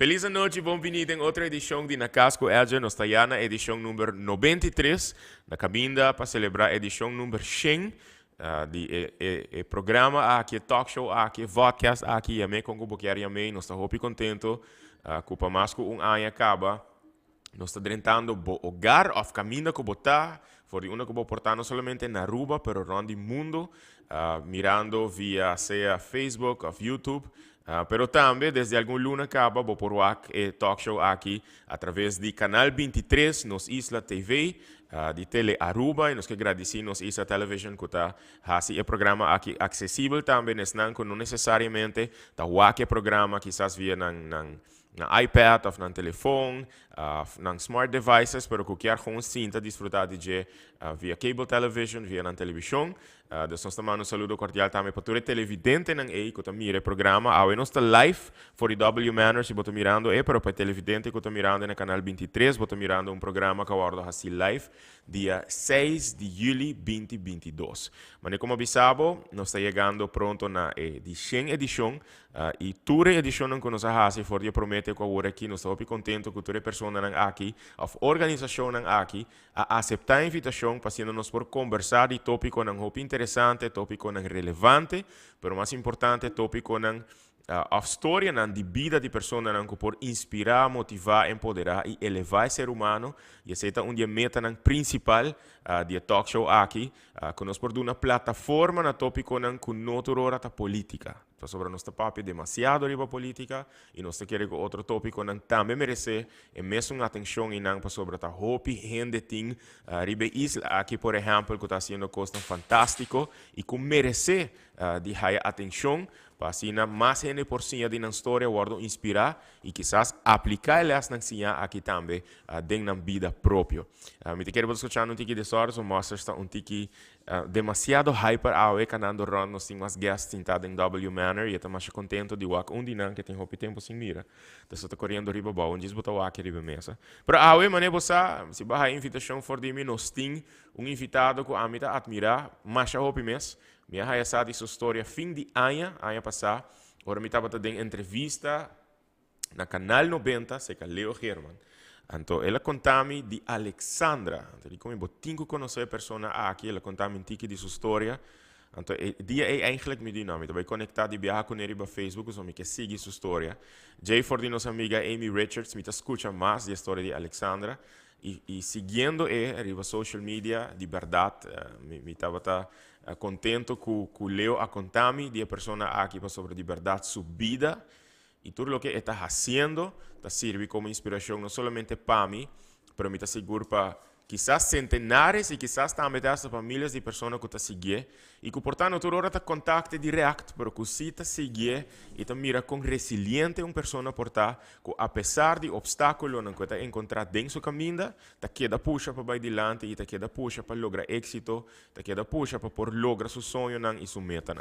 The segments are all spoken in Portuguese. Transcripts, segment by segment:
Feliz noite, bem-vindo em outra edição de Na Casco Edge. Nós estamos na edição número 93, na cabinda para celebrar a edição número 100 de programa aqui, talk show aqui, podcast aqui, e a mim com o Buqueri, nós estamos muito contentes com o Pamasco ano acaba. Nós estamos tentando hogar of caminho que botar, for una que portar não somente na Aruba, pero around o mundo, mirando via sea Facebook ou YouTube. Pero também, desde algum luna acaba, vou por o talk show aqui, através de Canal 23, nos Isla TV, de Tele Aruba, e nós que agradecemos Isla Television, que está fazendo o programa aqui acessível também, não necessariamente, está o programa, quizás via na iPad, ou no telefone, na smart devices, pero qualquer com cinta desfrutar de via cable television, via na televisão. Nós estamos um saludo cordial também para todo o televidente que está mirando o programa. Nós estamos live for W Manor, se você mirando, pero para o televidente que está mirando no canal 23, você mirando programa que aborda assim live, dia 6 de julho 2022. Mas como avisado, nós estamos chegando pronto na edição, e toda edição que nós fazemos, for dia promete que agora aqui, nós estamos muito contentes com toda a pessoa aqui, a organização aqui, a aceitar a invitação, para por conversar de tópico interessante, tópico relevante, pero mais importante, tópico a história de vida de pessoas que por inspirar, motivar, empoderar e elevar o ser humano. E essa é uma meta principal de talk show aqui, que nós por uma plataforma na tópico que não torora a política. Então, sobre nosso papo demasiado riba política e nós queremos que outro tópico também merece e mesmo atenção e não sobre a hope gente tem riba isla aqui, por exemplo, que está sendo coisa fantástico e que merece de high atenção para assim mais gente por cima de uma história guardo inspirar e quizás aplicar elas na ciência aqui também dentro da vida própria. Me te quero escutar um tiki de sorte, o master está um tiki demasiado hyper ao canando run, nós temos guests sentados em W Manor e estamos mais contente de walk dinan que tem hope tempo sem mira. Então estou correndo riba bom, diz botar walk riba mesa. Pero ao mané você se barra invitação for de mim nós tem invitado que a mim admirar, mais hope mes. Minha raia sabe sua história fim de ano passado. Agora me estava dando entrevista na Canal 90, se que Leo Herman. Então, ela contava de Alexandra. Então, como eu tenho que conhecer a pessoa aqui, ela contava um pouco de sua história. Então, o dia é eigenlijk me dinâmico. Vai conectar de viajar com ele no Facebook, so me que siga sua história. Jay for de nossa amiga Amy Richards, me escuta mais da história de Alexandra. E seguindo arriba social media, de verdade, me estava contente com o Leo a contar-me de a pessoa aqui sobre de verdade sua vida e tudo o que está fazendo está serve como inspiração não somente para mim, mas me está seguro para quizás centenares e quizás também das famílias de pessoas que está seguindo e que portanto toda hora está contacto direto, mas que se está seguindo e está mira com resiliente uma pessoa portar que apesar de obstáculos que está encontrar dentro do caminho, está queda puxa para ir adiante e está queda puxa para lograr êxito, está queda puxa para por lograr seu sonho e sua meta.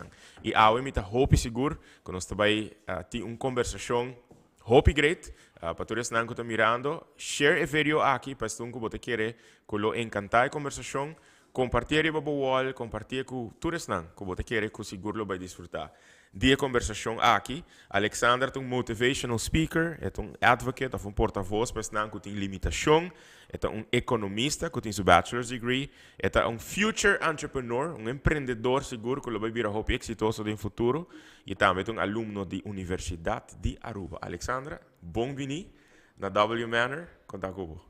E ao me está hope seguro que nós vai ter uma conversação hope great, para todos que estão mirando, share o vídeo aqui para que você queira que lo encantar a conversação, compartilhar o wall, compartilhar com todos que você queira que seguro vai desfrutar. De conversação aqui, Alexandra é um motivational speaker, é um advocate, é um porta-voz para que tem limitação, é um economista que tem seu bachelor's degree, é um future entrepreneur, um empreendedor seguro que vai virar hope exitoso no futuro, e também é um aluno da Universidade de Aruba. Alexandra, bem-vindo na W Manor, conta comigo.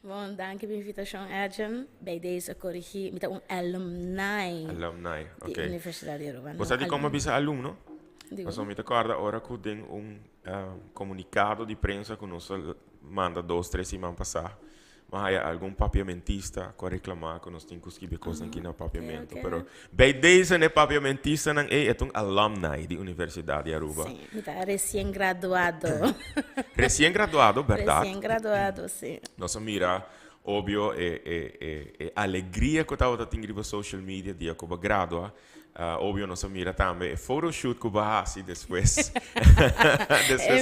Bom, danke pela invitação, Edgen. Bij deze corrigie met een alumni. Alumni, ok. De Universidade de Aruba. Você tem como bisa aluno? Nós me acorda agora que tem comunicado de prensa que nós manda 2-3 semanas passar. Mas há algum papiamentista que reclamar que nós temos que escrever coisas aqui no papiamento. Pero bij deze ne papiamentista é um alumni da Universidade de Aruba. Sim, recém-graduado. Recém-graduado, verdade? Recém-graduado, sim. Nós mira, óbvio, alegria que estava tendo no social media dia que gradua. Óbvio, nós mira também o photoshoot que vai fazer depois.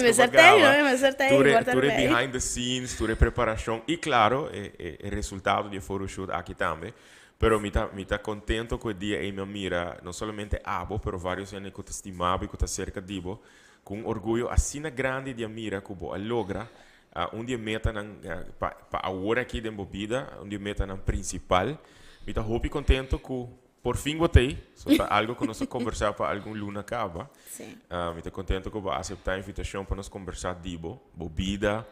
Me acertei. Tudo behind the scenes, tudo preparação e, claro, o resultado do photoshoot aqui também. Pero me está contente que o dia me mira, não somente abo, pero vários anos que está estimado e que está cerca de bo, com orgulho assim grande de mira que bo logra onde meta nan pa agora aqui dentro vida onde meta nan principal me tá hopi contento que por fim botei so tá algo que nós conversar para algum luna acaba Sim. me tá contento que vai aceitar a invitação para nós conversar dibo bo vida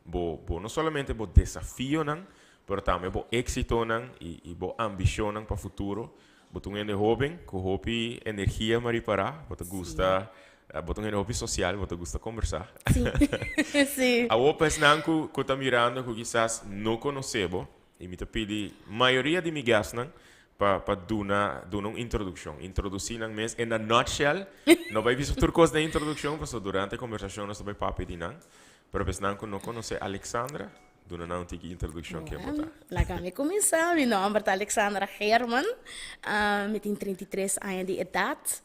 bo não somente bo desafio nan pero também bo éxito nan e bo ambição nan para futuro botung ende jovem que hopi energia mari para bota gusta botung ende hopi social bota gusta conversar Sim. Sim. a opas nan que tá mirando que quizás não conhecebo e me tá pedi maioria de migas nan para dar uma introdução introduzir nan mes in a nutshell não vai visto turcos na introdução porque durante a conversação nós vai papo de nan pero pes nan que não conhece Alexandra duna na un'antica introduzione che botar. La kami começar, meu nome é Alexandra Herman, eu tenho 33 anos de idade.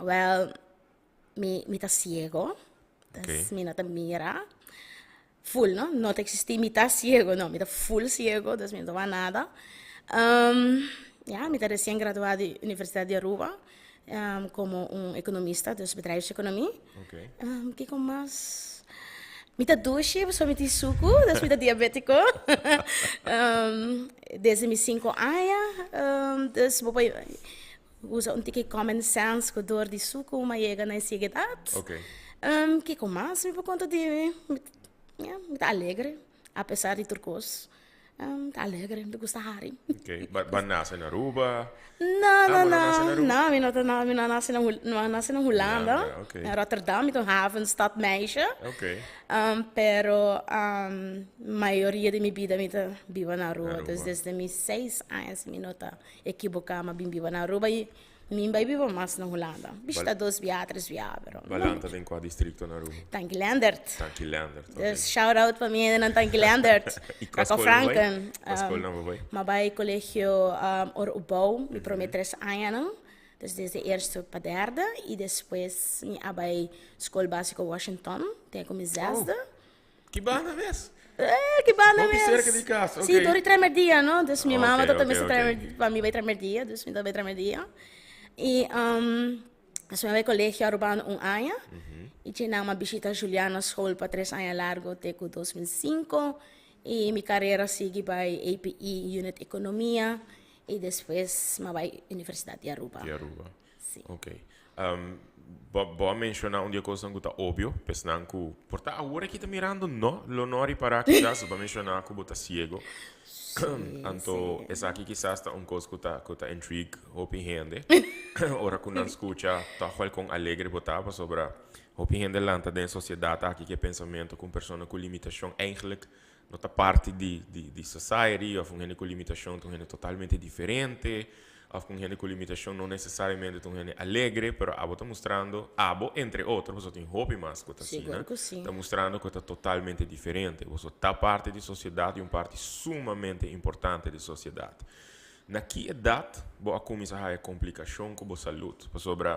Well, me tá ciego, me não tá mira, full, não? Não existe me tá ciego, não, me tá full ciego, das me não vai nada. Me tá recém-graduado da Universidade de Aruba, como economista, dos bedrijfseconomie. Que com mais? Mita doce, só mita suco, das mita diabético. Desde meus 5 anos, das bobai usa tique common sense com dor de suco, mas chega na idade. Que com mais, me por conta de mita alegre, apesar de turcos. Tá alegre, me gusta hari. Mas nasce na Aruba? Não, não nasce na Holanda. Em Rotterdam, então havenstad meisje. Pero maioria de minha vida me vivo na Aruba. Desde meus 6 anos, me nota equivocar, mas vivo na Aruba e me vivo mais na Holanda. Bista 2 via, 3 via. Balanta tem qual distrito na Aruba? Tankilendert. Dus shout out para mim na Tankilendert. Kako Franken. Mas colégio Orbouw, me promete 3 anos. Dus desde eerste para derde. E depois me abai school básico Washington. Tenho como 6e. Que banda mesmo? Que banda mesmo? Cerca de casa, Sim, tô tremer dia, não? Dus minha mama também se tremer, para mim vai tremer dia, dus me também tremer dia. E nós vamos ao colégio urbano ano. E tinha uma visita Juliana School para 3 anos largo, até 2005. E minha carreira segue para APE, Unit Economia. E depois vai Universidade de Aruba. Sim. Ok. Vou mencionar uma coisa que está óbvio, pensando que por agora que está mirando, não, l'onore para quizás, vou mencionar que está cego. Então, essa aqui quizás está coisa que está intrigue, opinião. Ora que não escuta, está com alegre botar sobre a opinião lanta da sociedade aqui que pensamento com pessoa com limitação eigenlijk não está parte de society ou com gente com limitação é totalmente diferente. Of com gente com limitação não necessariamente um gente alegre, pero abo está mostrando, entre outros, você tem hobby mais que assim, né? Está mostrando que está totalmente diferente. Você está parte da sociedade e uma parte sumamente importante da sociedade. Na que idade você começa a ter complicação com a saúde? Sobre,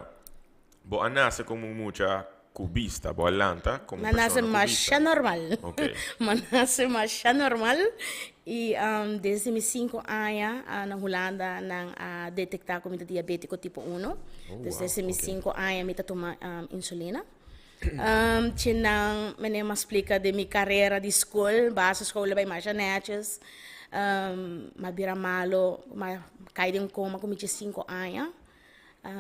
você nasce como muita cubista, boa lanta, como nasce mais normal. Nasce mais normal. E desde meus 5 anos na Holanda não detectar como diabético tipo 1. Desde meus 5 anos eu tomo insulina. Tinha me explica de minha carreira de escola, base escola bem mais netas. Mas vira malo, mas caí em coma com 5 anos.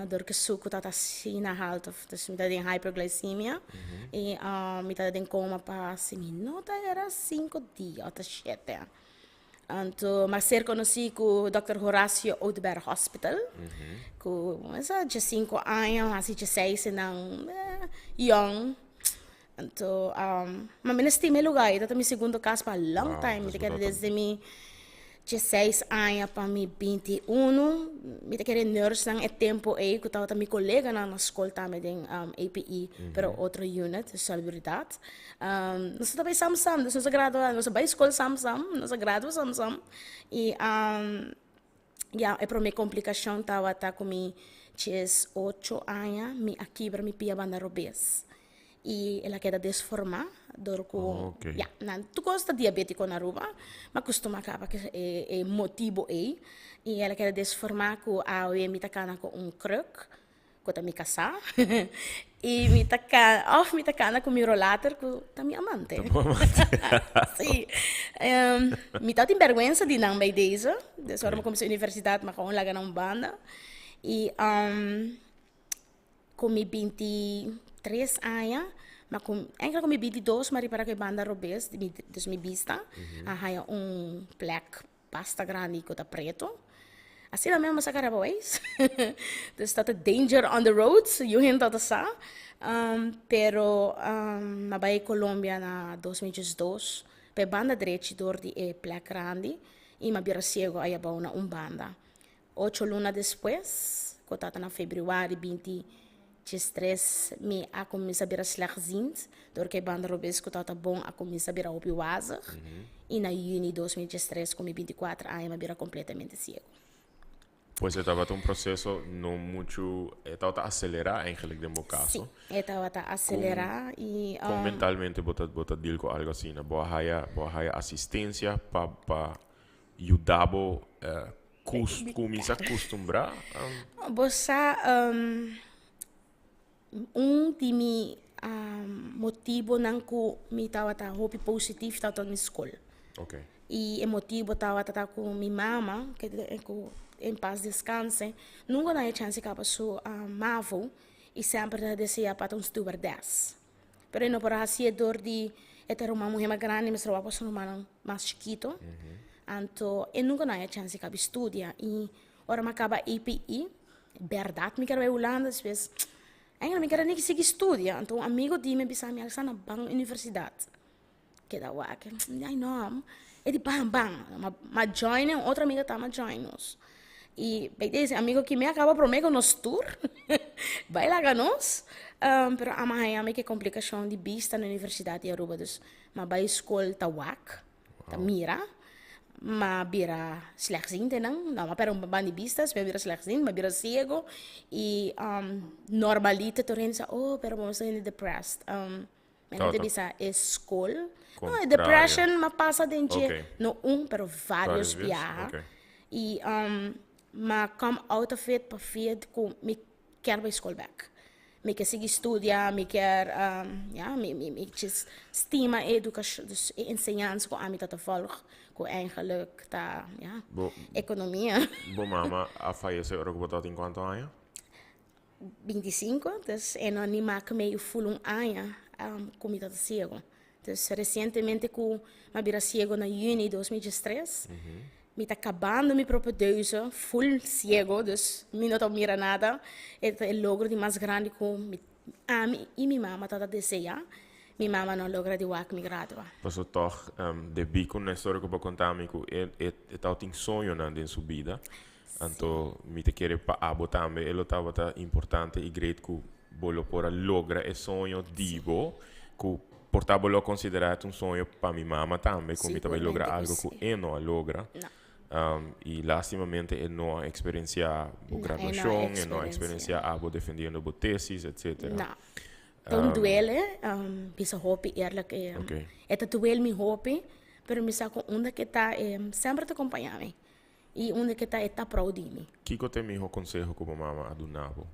Door suco tá assim na alta, dus me tem hyperglycemia e me tá em coma para minutos era 5 dias até 7. Então, mas ser conheci com o Dr. Horacio Oudberg Hospital, com essa de 5 anos, assim de 6 não young. Então, mas me estimei lugar, então meu segundo caso para long time, me quer desde me 16 anos para mim 21, me queria nurse nang tempo aí que estava também colega na escola também em APE, pero outro unit de salubridade. Nós também samsam, nós graduamos, nós vai escola samsam, nós graduamos samsam e é para minha complicação estava com mim 18 anos, me aqui para me pia banda robês. E ela queda desformar, dorco, tu gosta diabético na Aruba, mas costuma acaba que é motivo aí, e ela queda desformar com a me tacana com cruk, com a me casar, E me tacana com meu later com a minha amante. Sim. Me tá tem vergonha de não me dizer. Dessa hora eu comecei a universidade, mas com lá na banda. E com 23 anos, mas ainda com 22, mas para que banda robês, de minha vista, há black pasta grande com tá preto. Assim na mesma sacara boys. Dus dat het danger on the roads, you hint dat sa. Pero nabay Colombia na 2002, pe banda direito door die plek grande, e mabira ciego aí abau na banda. 8 luna depois, cotata na februário 23, me a começa a bira slagziend, door que banda robes cotata bom a começa a bira opi wazig. E na juni 2023, com 24 aí mabira completamente ciego. Pois estava um processo não muito, estava a acelerar eigenlijk de meu caso. Sim, estava a acelerar e como mentalmente bota deal com algo assim, boa assistência para ajudar começar a acostumbrar. Bossa de mi motivo não que me estava a hope positivo estava na escola. Okay. E o motivo estava com minha mama que em paz descanse, nunca na chance que passou a mavo e sempre deseja para um stewardess. Pero não para assim dor de ter uma mulher mais grande, mas trabalha para um mais chiquito. Então, eu nunca na chance que estudia e ora me acaba EPI, verdade, me quero ir Holanda, depois ainda me quero nem que siga estudia. Então, amigo de me bisa me alça na bang universidade. Que da wa que, ai não, é de bang, ma join, outra amiga tá ma join nos. E vai dizer, amigo que me acaba por meio nos tour, vai lá com nós, pero a mãe que complicação de vista na universidade de Aruba, dus, mas vai escola tá wak, tá mira, mas vira slechtziend, não, mas para band de vistas, mas vira slechtziend, mas vira cego e normalita torrendo, pero vamos ser depressed, mas não deve ser escola, não, depression, mas passa dentro, não pero vários viagens, e maar kom out of it para ver que me quer bij school back. Me quer seguir estudar, me quer, me estima a educação, dus ensinança com a mim te volgen, com eigenlijk tá, economia. Bom mama, a faleceu agora que botou em quanto anos? 25, dus en dan niet maken meio full ano, como está cego. Dus recentemente com uma bira cego na juni 2023. Me está acabando meu próprio Deus, full cego, dus me não mira nada. É o logro de mais grande que e minha mama está a desejar. Minha mama não logra de wak me gradua. Passou toch, de bico na história que eu vou contar, amigo, tal tem sonho na sua vida. Então, me te querer para abo também, ele estava importante e great que bolo por logra esse sonho divo, que portava considerado sonho para minha mama também, como também logra algo que eu não logra. E lastimamente eu não experiencia a graduação, eu não experiencia a defendendo a tesis, etc. Não. Então duele, pisa hope eerlijk, это duele mi hope, pero me saco onde que está sempre te acompanhar e onde que está proud de mim. Que você me conselho como mama adunavo?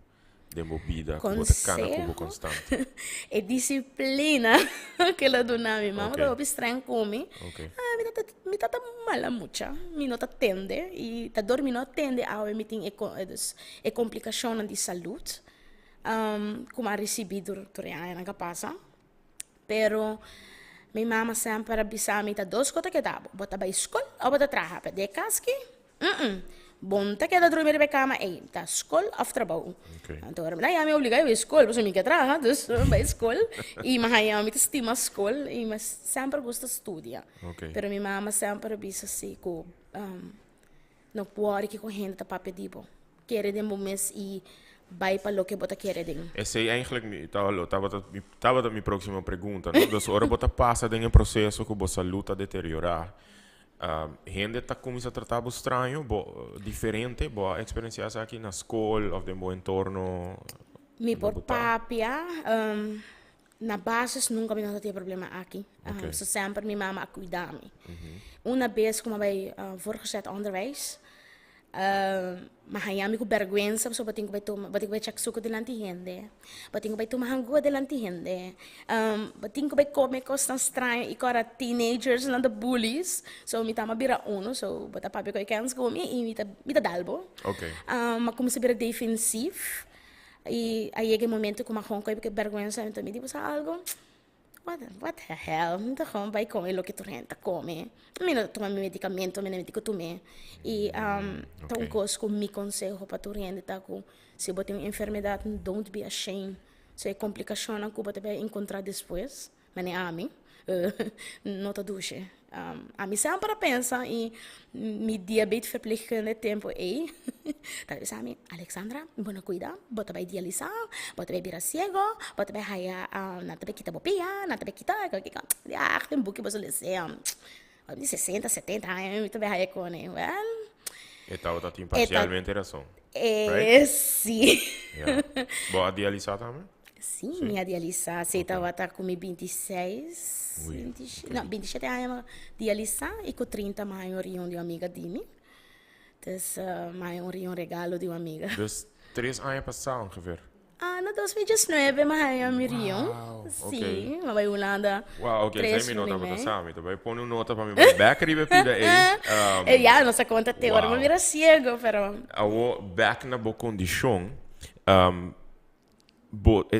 De movida, que você cana como constante. É disciplina que ela dona a minha mãe, eu estranho come. Me tá mala mucha, me não atende e tá dormindo atende ao me tem complicação de saúde. Como a recebido durante a passa. Pero minha mãe sempre avisa me tá duas coisas que dá, bota para escola ou bota trabalhar, de casque. Bom, tá queda dormir na cama, tá escola ou trabalho. Então, eu me obrigai a escola, porque eu me quero trabalhar, então vai escola. E eu me estima a escola, e mas sempre gosto de estudar. Pero minha mãe sempre disse assim, que não pode que correndo tá para pedir, querer de momento e vai para o que você quer. Essa é eigenlijk estava a minha próxima pergunta, né? Dus ora você passa em um processo que você luta a deteriorar. Gente está começando a tratar estranho, diferente, boa experiência aqui na escola ou de bom entorno. Me por papia, na base nunca me tive problema aqui. So sempre minha mama a cuidar me. Uma vez como vai voorgezet onderwijs, Mahayami ko vergüenza, so bating ko bay check suko delante gente. Bating ko bay tumahango delante gente. Bating ko bay come costas estranho e agora teenagers na the bullies. So mita mabira uno, so bata papi ko ikans ko mita dalbo. Okay. Makumisa bira defensive. E aí é momento que uma ronca porque vergüenza, então me digo algo. What the hell? Então, como vai comer o que tu renta, come. Eu não tomo medicamento, eu não medico também. E, então, coisa que me conselho para tu renta, tá com, se você tem uma enfermidade, don't be ashamed. Se é complicação, que você vai encontrar depois. Mas é a mim. Não te duche. A mim sempre para pensar e me diabetes verpleegkundige tempo aí. Talvez a mim, Alexandra, bona cuida, bota vai dialisar, bota vai virar cego, bota vai haya, nada vai quitar bopia, nada vai quitar, tem buque você lê, 60, 70 anos, então vai haya com ele, well. Então, está tem parcialmente razão. Sim. Yeah. Boa dialisar também? Sim, minha dialisa, você estava com 26, 27 anos dialisa e com 30 mais um rion de uma amiga de mim. Então, mais um rion regalo de uma amiga. Dus 3 anos passaram, ongeveer? No 2019, mais um rion. Sim, mas vai Holanda. Uau, ok, 6 minutos para passar. Então, vai pôr nota para mim. Back riba pida aí. Já, nossa conta teórica, mas vira cego, pero. Awo back na boa condição.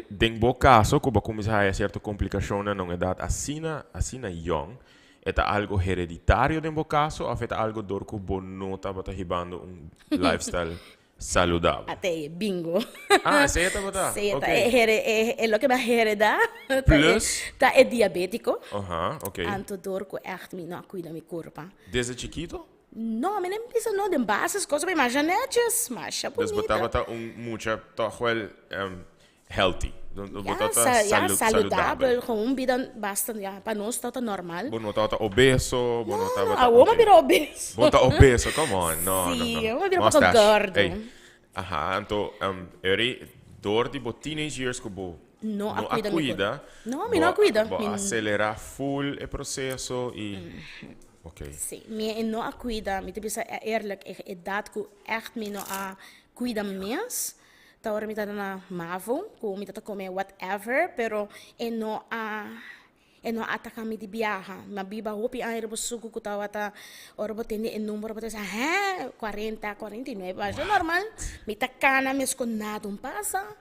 Denk bo caso que começar a certa complicação na não idade assina young é algo hereditário dentro do caso ou é algo dor que bo nota para ribando lifestyle saudável. Até bingo. Sei tá botar. Sei tá é lo que vai heredar. Plus tá é diabético. Ok. Anto dor que echt me não cuida mi corpo. Desde chiquito? No, mas nem precisa não de bases coisas bem mais janetes, mas bonita. Dus botava mucha toch wel healthy. Saudável, com vida bastante, para nós está normal. Bono tá obeso, bono tá a uma vira obeso. Bono tá obeso, come on. No. Uma vira um pouco gordo. Então, door die teenage years que não cuida. Não, me não cuida. Acelerar full o processo e ok. Sim, me não cuida, me te bisa eerlijk, é dat que echt me não cuida mesmo. Tá hora me tá na mavo, com me tá comer whatever, pero não ataca me de viaja. Ma biba hopi an rebo suku ku tawa ta ora botende en número bote sa 40, 49, mas é normal. Me tá cana mes con nada passa.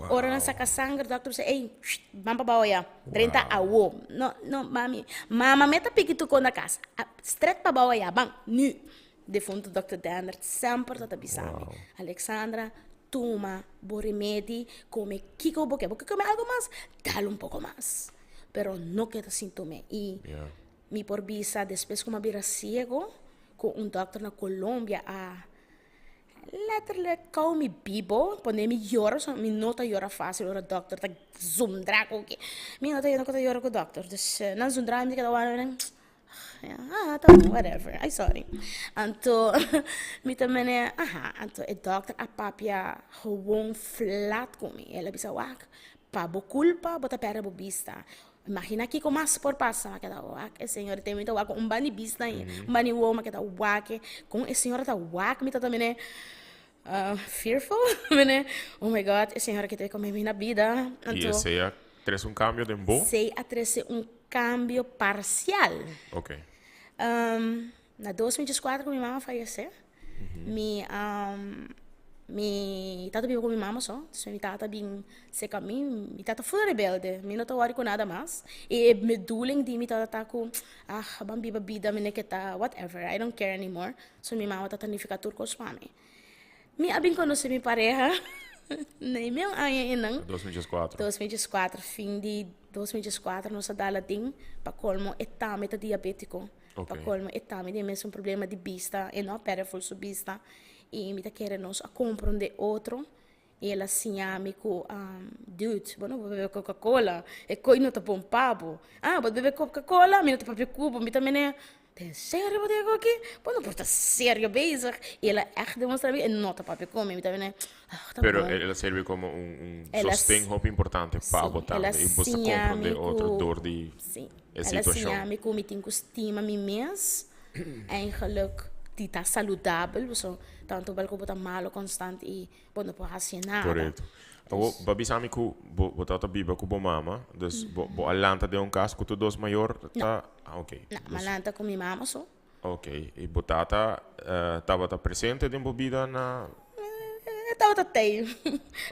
Ora na saca sangue, o doctor diz, ei, vamos para Baoia, 30 awo. No, mami. Mama meta piquito com na casa. Straight para Baoia, bang, nu. Defunto Dr. Dannert, sempre tá bisami. Alexandra, toma, bo remedi, come kiko boque, porque come algo más, dale un poco más. Pero no queda síntoma. Y mi por visa, después como vira ciego, con un doctor na Colômbia, letterlijk kou mi bibo, pone mi llora, so mi nota llora fácil, ora doctor, tak zoom draco, que mi nota llora com doctor, dus nan zoom draco, mi kada wana, tá bom, whatever, I sorry. Anto, mi também, anto, e doctor a papia gewoon flat comi, ela bisa wak, pa bo culpa, bota pera bo bista. Imagina que como as por passa, mas cada wak, o senhor tem muito wak, bani bista aí, bani wo, mas cada wak, com o senhor tá wak, mi também fearful, né? Oh my God, o senhor que tem como na vida. E esse é traz cambio de bo? Sei a trazer cambio parcial. Ok. Na 2004 minha mãe faleceu. Mi tata vive com minha mãe só. So, minha tata bem se caminho. Minha tata foi rebelde. Minha não tá com nada mais. E me dueling de minha tata tá com bambi babida, minha que tá whatever. I don't care anymore. So minha mãe tata nem fica turco com mim. Mi abing conheci minha pareja. Nem meu ano 2004. 2004, fim de 2004, nossa dala ting para colmo etame tá diabético. Para colmo etame de mesmo problema de vista e não pereful su vista. E me tá querendo nos a compreender outro. E ela sinha-me com, dude, vou beber Coca-Cola. E coi não tá bom papo. Vou beber Coca-Cola, me não tá papel cubo, me também é. Tem sério, vou ter aqui? Pô, não pode estar sério bezig. E ela echt demonstra e não tá papel comer, me também é. Pero ela serve como sostém muito importante para botar e você compreender outro dor de situação. Ela sinha-me com me tem estima me mesmo. Eigenlijk tá saudável, so tanto bal ko bota malo constante e bom não pode fazer nada. Correto. Então, babi sami ku botata biba ku bo mama, dus bo alanta de um caso ku tu dos maior tá, ok. Na malanta com minha mama so. Ok, e botata tava tá presente de bebida na Tava tatei.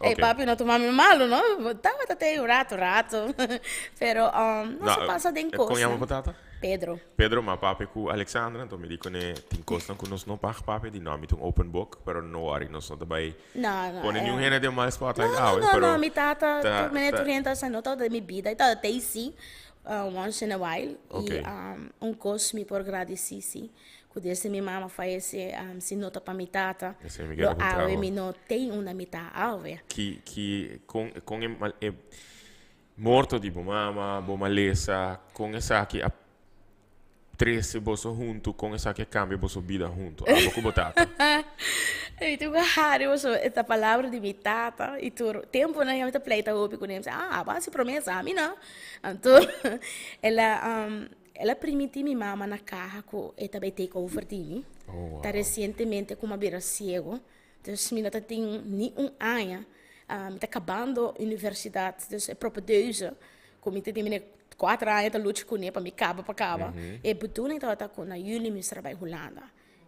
E papi não tomava malo, não? Tava tatei rato. Pero não se passa de coisa. Conhece botata? Pedro. Pedro, ma papi ku Alexandra, então me dico ne tin costan ku nos no pag papi di nome um open book, pero no worry, nos no dabai. Não. Pone nenhum rene de mal spotlight Não, mi tata, tu me orienta sa nota da mi vida, e tata tei sim, once in a while, e cos mi por agradecisi. Desde minha mama falece, se nota para mi tata, lo ave mi no tem uma mitad ave. Que com morto de mama, bo malesa, com essa aqui a três bolso junto, com essa que cambia bolso vida junto, a boco botata. E tu gahari so esta palavra de mi tata e tu tempo na eu te pleita hopi com ele, base promessa a mim não. Então ela permitiu minha mama na carro que eu também take over de mim. Tá recentemente com uma beira cego. Então, minha nota tem nem ano. Está acabando a universidade. Então, é próprio Deus. Como eu tenho 4 anos, eu luto com ele para me caba. E bedoeling dat ik na jullie misra bij Holanda.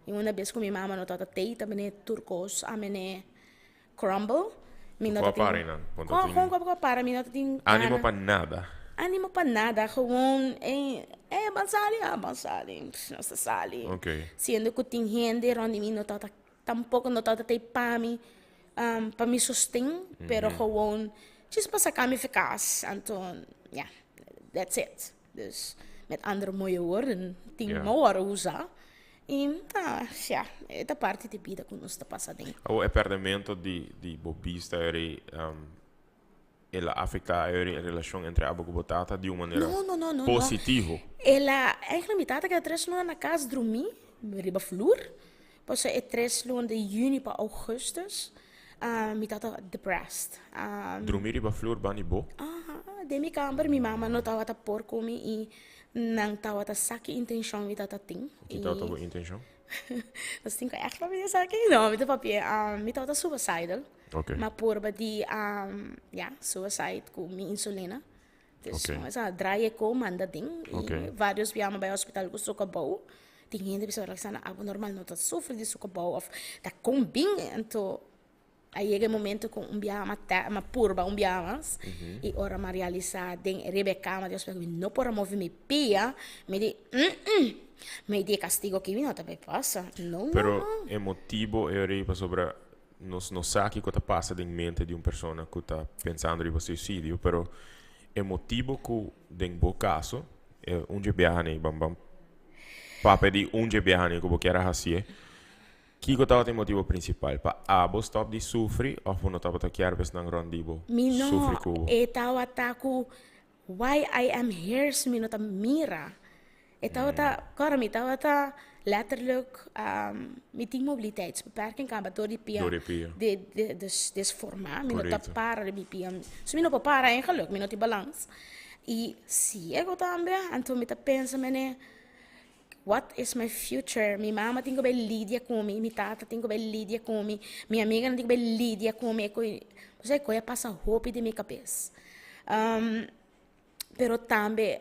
E uma vez com minha mama não estava teita, mene turcos, a mene crumble. Qual para não? Qual para mim não tem. Animo para nada. Animo para nada, gewoon avançali, nossa sali. Okay. Sendo que tem gente onde mim não tá tampouco não tá ter para mim sustain, pero gewoon just para sacar me eficaz. Então, yeah, that's it. Dus met andere mooie woorden, tem more usar. E esta parte de vida que nós está passando. O perdimento de bobista ela afeta a relação entre a boca e batata de uma maneira positiva. Ela é limitada que é 3 lunas na casa dormir, riba flor. Depois é 3 lunas de junho para augustus. Me tata depressed. Dormir riba flor bani bo? De minha câmara, minha mama não estava a pôr comigo e não estava a sacar intenção me tata tem. O que estava a boa intenção? Mas tem que echt para me sacar não, me tata papier, me tata suicidal. Okay. Maar por die suicide com minha insulina. Dus draaien komen aan dat ding. Okay. Vários viamen bij hospital com sukabouw. Tem gente que fala que abnormal não está sofre de sukabouw of tá com bem então aí chega momento com viama uma purba viamas e ora ma realizar den Rebecca mas Deus não por mover me pia me de castigo que vino também passa não. Pero é motivo é sobre não sabe o que passa em mente de uma pessoa que está pensando em suicídio, pero o motivo que, em bom caso, é GBH, papo de GBH, como que era assim, que é o motivo principal? Para abo stop de sofrer, ou não estava a querer ver se não rondibo sofrer com... Estava a why I am here, se me não está mira. Estava a letterlijk met die mobiliteitsbeperking kan door die pia desformar, minot para de pia. So minot para eigenlijk, minot die balans. E se eu também, então me pensa mene, what is my future? Minha mama tem que ver lidia comigo, minha tata tem que ver lidia comigo, minha amiga tem que ver lidia comigo. Você coisa passa roupa de minha cabeça. Pero também,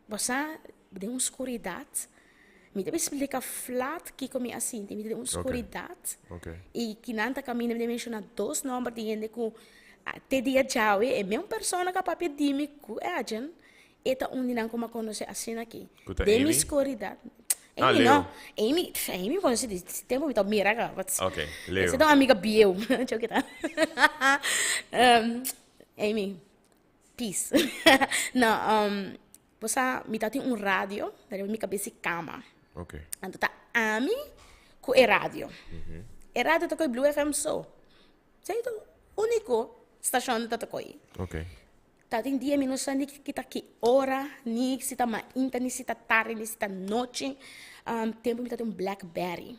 você tem uma escuridade. Me deve explicar flat que como assim, me deve uma escuridade. E que nanta caminho me menciona 2 números de gente que te dia jawe é mesma pessoa que papai dime que é agent. Eta não como conhecer assim aqui. Demi escuridade. Amy não. Amy conhece de tempo me tá miraga. Ok, Leo. Você é uma amiga biel. Deixa eu que tá. Amy, peace. Não, você me tá tem rádio, daí me cabeça cama. Ok. Então tá ami com a rádio. A rádio tá com Blue FM só. Sei do único estação tá com aí. Ok. Tá tem dia menos sandi que tá aqui hora, ni se tá mais ni se tá tarde, ni se tá noite. Tempo me tá tem Blackberry.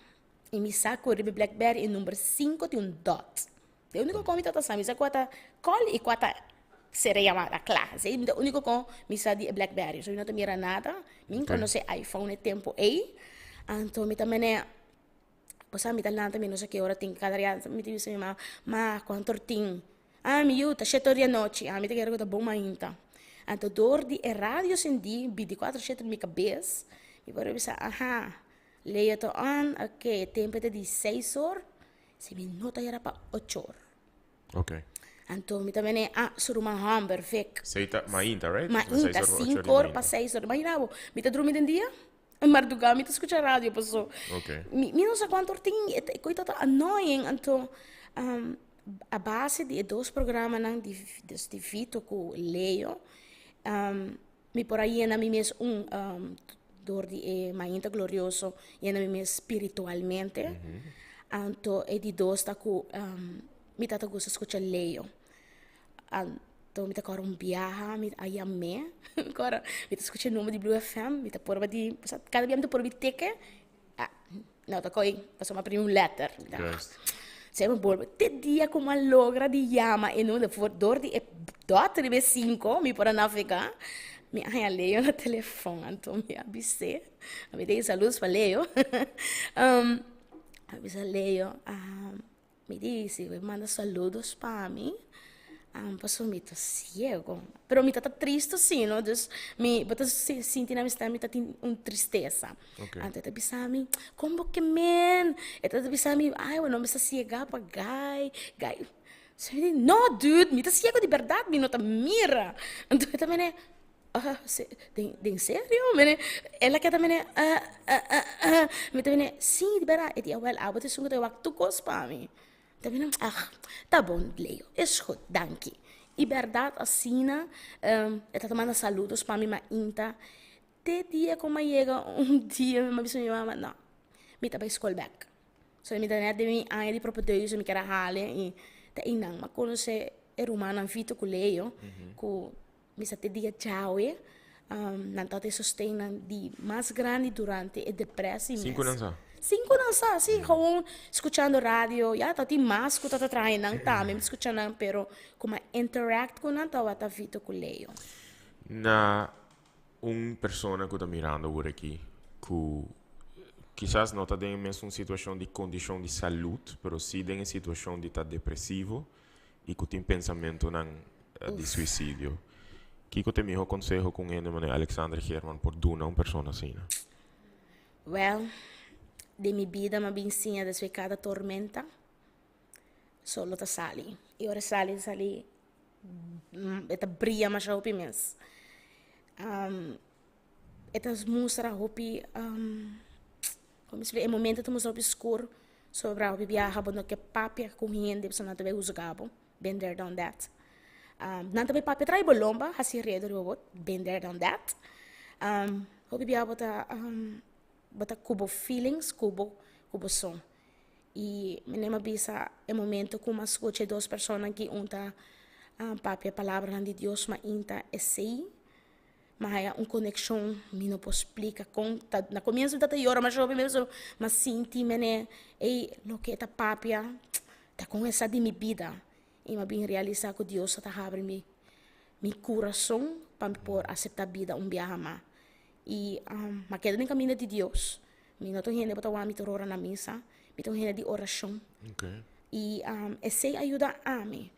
E me saco o Blackberry e número 5 tem dot. É o único como tá sabe, se quata call e quata seria a classe. É o único com me sabe Blackberry. So não te mira nada. Mim conhece iPhone é tempo aí. Então, me também pois mi talanta mi non so che ora tin kadria mi dice ma quanto tin mi aiuta 7 ore a noite mi te quero da bom ainda anto dor di e radio senti 24 7 mi cabeça mi vorrei pensare leio to on ok tempo di 6 ore se mi nota era pa 8 ore Ok. anto mi também suru ma hamber fek Seita, mainta, right? ma Seis inta horas, 5 ocho ore horas pa mainta. 6 ore immaginavo mi te dormi den dia Marduga, mi escucha radio, passou. Ok. Mi não sei quanto tem, coitado, annoying, então, a base de dois programas não de Vito que leio, mi por aí na mi mes dor de mainta glorioso, e na mi mes espiritualmente, então é de dois tá que mi tata gosta escutar leio. Então, me tá um viaja, me aí a me, agora me tá escutando o nome de Blue FM, me tá por de, cada dia me tá por teke, não tá coi, passou uma primeira letter, Juist. sempre por, te dia como a logra de llama e não de for dor de dot de 5, me por navegar, me aí a leio no telefone, então me abisse, me dei saludos para leio, abisse leio, me disse, manda saludos para mim. Passou me tá ciego. Pero me tá triste sim, não? Dus me bota sentir na minha me tá tem tristeza. Ok. Então tá pensando, como que men? Então tá pensando, ai, eu não me está cega para gai. No, dude, me tá ciego de verdade, me não tá mira. Então também de sério, mene? Ela que também me também sim, de verdade. E well, abot isso que eu waktu kos para mim. Também tá bom, Leo, escuta, danke. E verdade, assim, eu tô tomando saludos para minha inta. Te dia como chega dia, minha pessoa me mama, não, me tá para escola back. So, me tá net de mim, de propósito, me quero hale, e tá inang, mas quando você é humano, não fito com Leo, que me sa te dia tchau, não tá te sustenta de mais grande durante a depressão. 5 não sa? 5 não sa, sim, gewoon escuchando radio, ja, tá te mais que tá trai não tá, mesmo escuchando, pero como interact com não tá, tá fito com Leo. Na persona que está mirando por aqui, que quizás não está em mesmo situação de condição de saúde, pero sim em situação de estar depressivo e que tem pensamento de suicídio. Que te meu conselho com ele, mano, Alexander Herman, por donar uma pessoa assim? Well, de minha vida, me vinha de cada tormenta, solo tá sali. E ora sali, eta brilha mais rápido mesmo. Etas mostra hopi como explicar, momento tu mostra escuro sobre a viaja bono que papia com gente pessoa não também usa gabo been there done that não também papia trai bolomba hasi redo robot been there done that hopi viaja bota cubo feelings cubo som e me lembra bisa é momento como escute duas pessoas que unta papia palavra de Deus mas inta é sei mas uma conexão me não posso explicar com na começo da hora mas eu mesmo mas senti mene e lo que tá papia tá com essa de minha vida e mas bem realizar que Deus está abre meu coração para por aceitar a vida viaje mais e mas queda no caminho de Deus me não tô gente botar o me torora na missa me tô gente de oração e esse ajuda a mim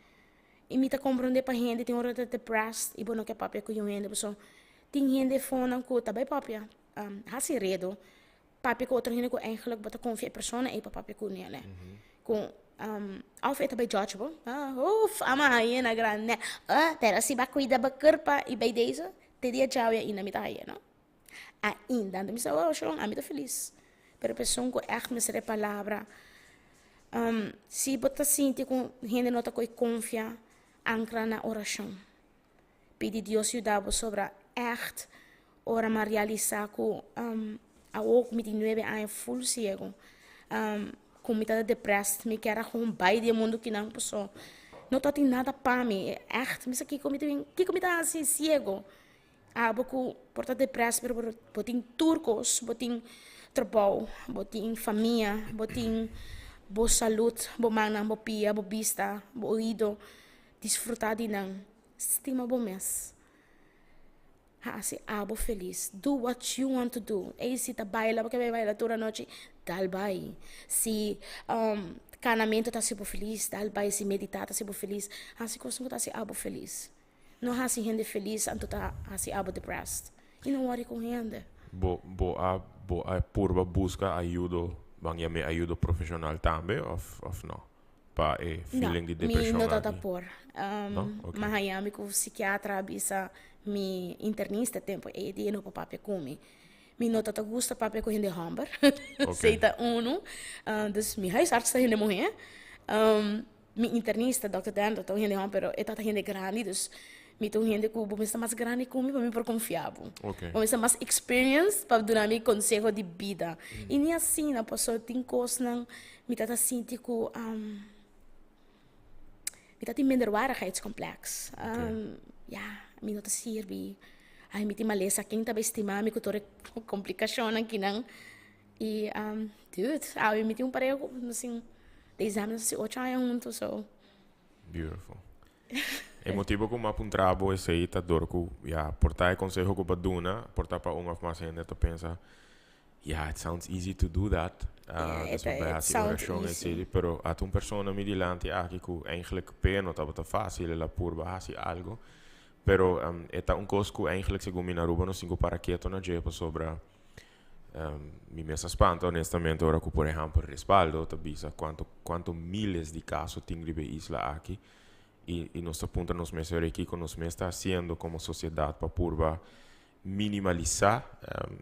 e me tá compreender para gente tem hora de depressed e bom que papia que eu gente pessoa tem gente fona que tá bem papia hasi redo papia que outra gente que eigenlijk bota confia persona e papia que nele com of ito by judgeable ama hyena grande pero si ba cuida ba kerpa e by deze te dia tchau e ina mita hyena ainda ando me sa shong amita feliz pero pessoa que echt me sere palavra si bota sinti com gente nota que confia ancra na oração pedi Deus ajudar sobre echt ora maar realizar que ook met die 9 anos full cego com me depressed me quero gewoon bij die mundo que não passou não tô tem nada para mim echt me aqui como me tá assim cego porque por estar depressed pero botin turcos botin trabalho botin família botin boa saúde boa mana boa pia boa vista boa ouvido desfrutar de não estima bom mês Hasi abo feliz. Do what you want to do. E se tá baila, porque vai bailar toda noite, dal bai. Se canamento tá sempre feliz, dal bai. Se meditar tá sempre feliz, hasi coisa tá se abo feliz. Não hasi gente feliz, anto tá hasi abo depressed. E não worry com gente. A purba busca ajuda, bang me ajuda profissional também, of não? Para feeling de depressão. Não, tá por. No? Okay. Mahayami com psiquiatra bisa mi internista tempo e di no papel come. Mi nota ta gusta papel com gente hamber. Seita uno. Dus mi huisarts ta gente morrer. Mi internista Dr. Dan ta gente hamber, pero eta ta gente grande, dus mi tu gente com bom está mais grande como para mim por confiável. Bom está mais experience para dar mi consejo de vida. E nem assim, na pessoa tem coisas não mi tá sinti com mi tá tem minderwaardigheidscomplex. Ja, mi nota sirvi. Ai mi tem malesa quem tá estimar mi com complicação aqui não. E dude, ai mi tem parego assim 10 anos assim 8 anos juntos so. Beautiful. E motivo como um trabalho esse aí tá dor que portar consejo com baduna, portar para uma mais gente tu pensa, it sounds easy to do that. Dat vai assim oração esse, pero a uma pessoa me dilante aqui que eigenlijk peno tá bota fácil ela purba assim algo, pero é coisa que eigenlijk segundo na ruba no cinco para quieto na jeito sobre mi mesa spanta honestamente ora que por exemplo respaldo tá bisa quanto miles de casos tem ribe isla aqui. Y nuestro punto nos mesa aqui que nos está haciendo como sociedade para purba minimalizar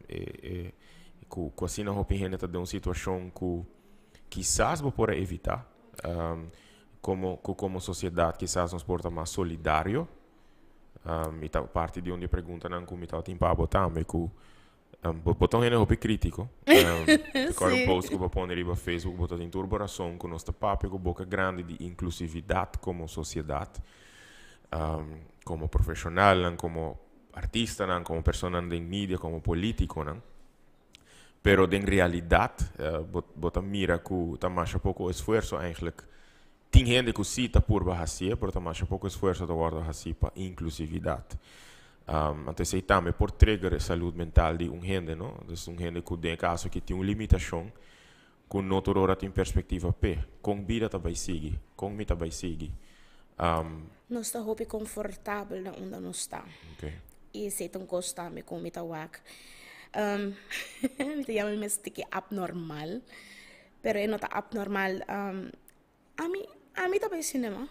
que assim não opinião está de uma situação que quizás vou poder evitar como sociedade quizás nos porta mais solidário e tá parte de onde pergunta não como está tem para botar também que botão é um crítico agora um post que vou pôr no Facebook botar em turboração com nosso papo com boca grande de inclusividade como sociedade como profissional como artista como pessoa de mídia como político pero em realidade bota mira que tá mais pouco esforço eigenlijk tem gente que cita por baixo pero tá mais pouco esforço de guardar assim para inclusividade. Então, se também por trigger a saúde mental de gente, não? Então, gente que tem caso que tem uma limitação, com outra hora tem perspectiva P, com vida também segue, com mim também segue. Nós está hopi confortável na onde nós está. E se tem coisa também com mita wak. Mita chama me que abnormal, pero é não tá abnormal. A mim também cinema.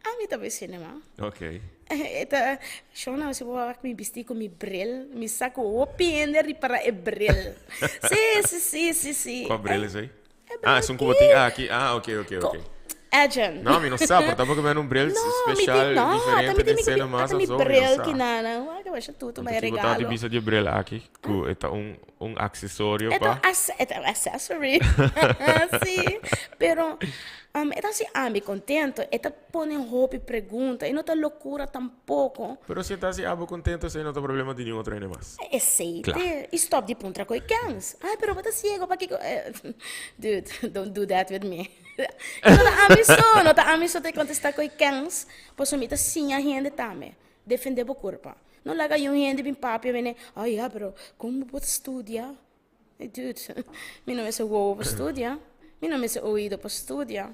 A mim também cinema. Ok. Eta, Shona, se vou me vestir com meu bril, me saco o pender para o bril. Sim. Qual bril é aí? São como tem aqui. Ok. Agent. Não, não sabe, porque estava comendo bril especial, diferente de cena mais azul. Bril que não, eu acho tudo mais regalo. Então, tipo, bisa de bril aqui, que é acessório para. É accessory. Sim, pero então se me contento, eta põe roupa e pergunta, e não tá loucura tampouco. Pero se tá se abo contento, se não tá problema de nenhum outro ainda mais. Aceite. Claro. Stop de puntra com cães. Pero bota ciego para que dude, don't do that with me. Não tá amiso de contestar com cães, pois me tá sim a gente também. Defender o corpo. Não larga eu gente bem papo, vem, pero como pode estudar? Dude, me não é só vou para estudar. Mi non mi se ouído para estudar.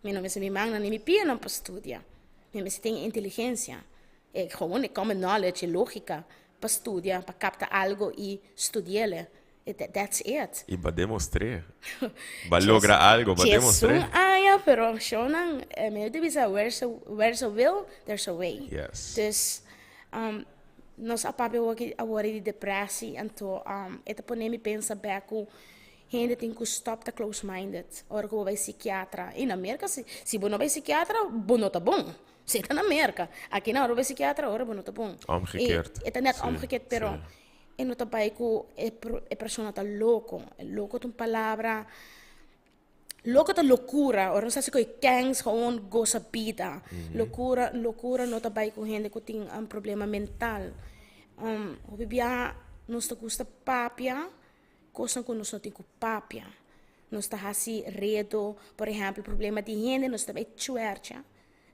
Mi non mi se mi magna nem mi piano para estudar. Mi se tem inteligência. É gewoon common knowledge, lógica para estudar, para captar algo e estudar. That's it. E para demonstrar. Para lograr algo, para demonstrar. Pero shonan, me deve dizer, where's a will, there's a way. Yes. Dus, nós apabe agora de depressão, então, esta pone me pensa bem que gente tem que stop the close-minded. Ora que vai psiquiatra. E na América, se você não vai psiquiatra, bom não tá bom. Você está na América. Aqui na hora vai psiquiatra, ora bom não tá bom. Omgekeerd. É net omgekeerd, pero e não tá bem que a pessoa tá louco. Louco é uma palavra. Louco é loucura. Ora não sei se que gangs gewoon goza vida. Loucura não tá bem com gente que tem problema mental. O bebê não está custa papia. Coisa que nós não temos papia. Nós estamos assim, redo, por exemplo, problema de gente, nós estamos chuercha.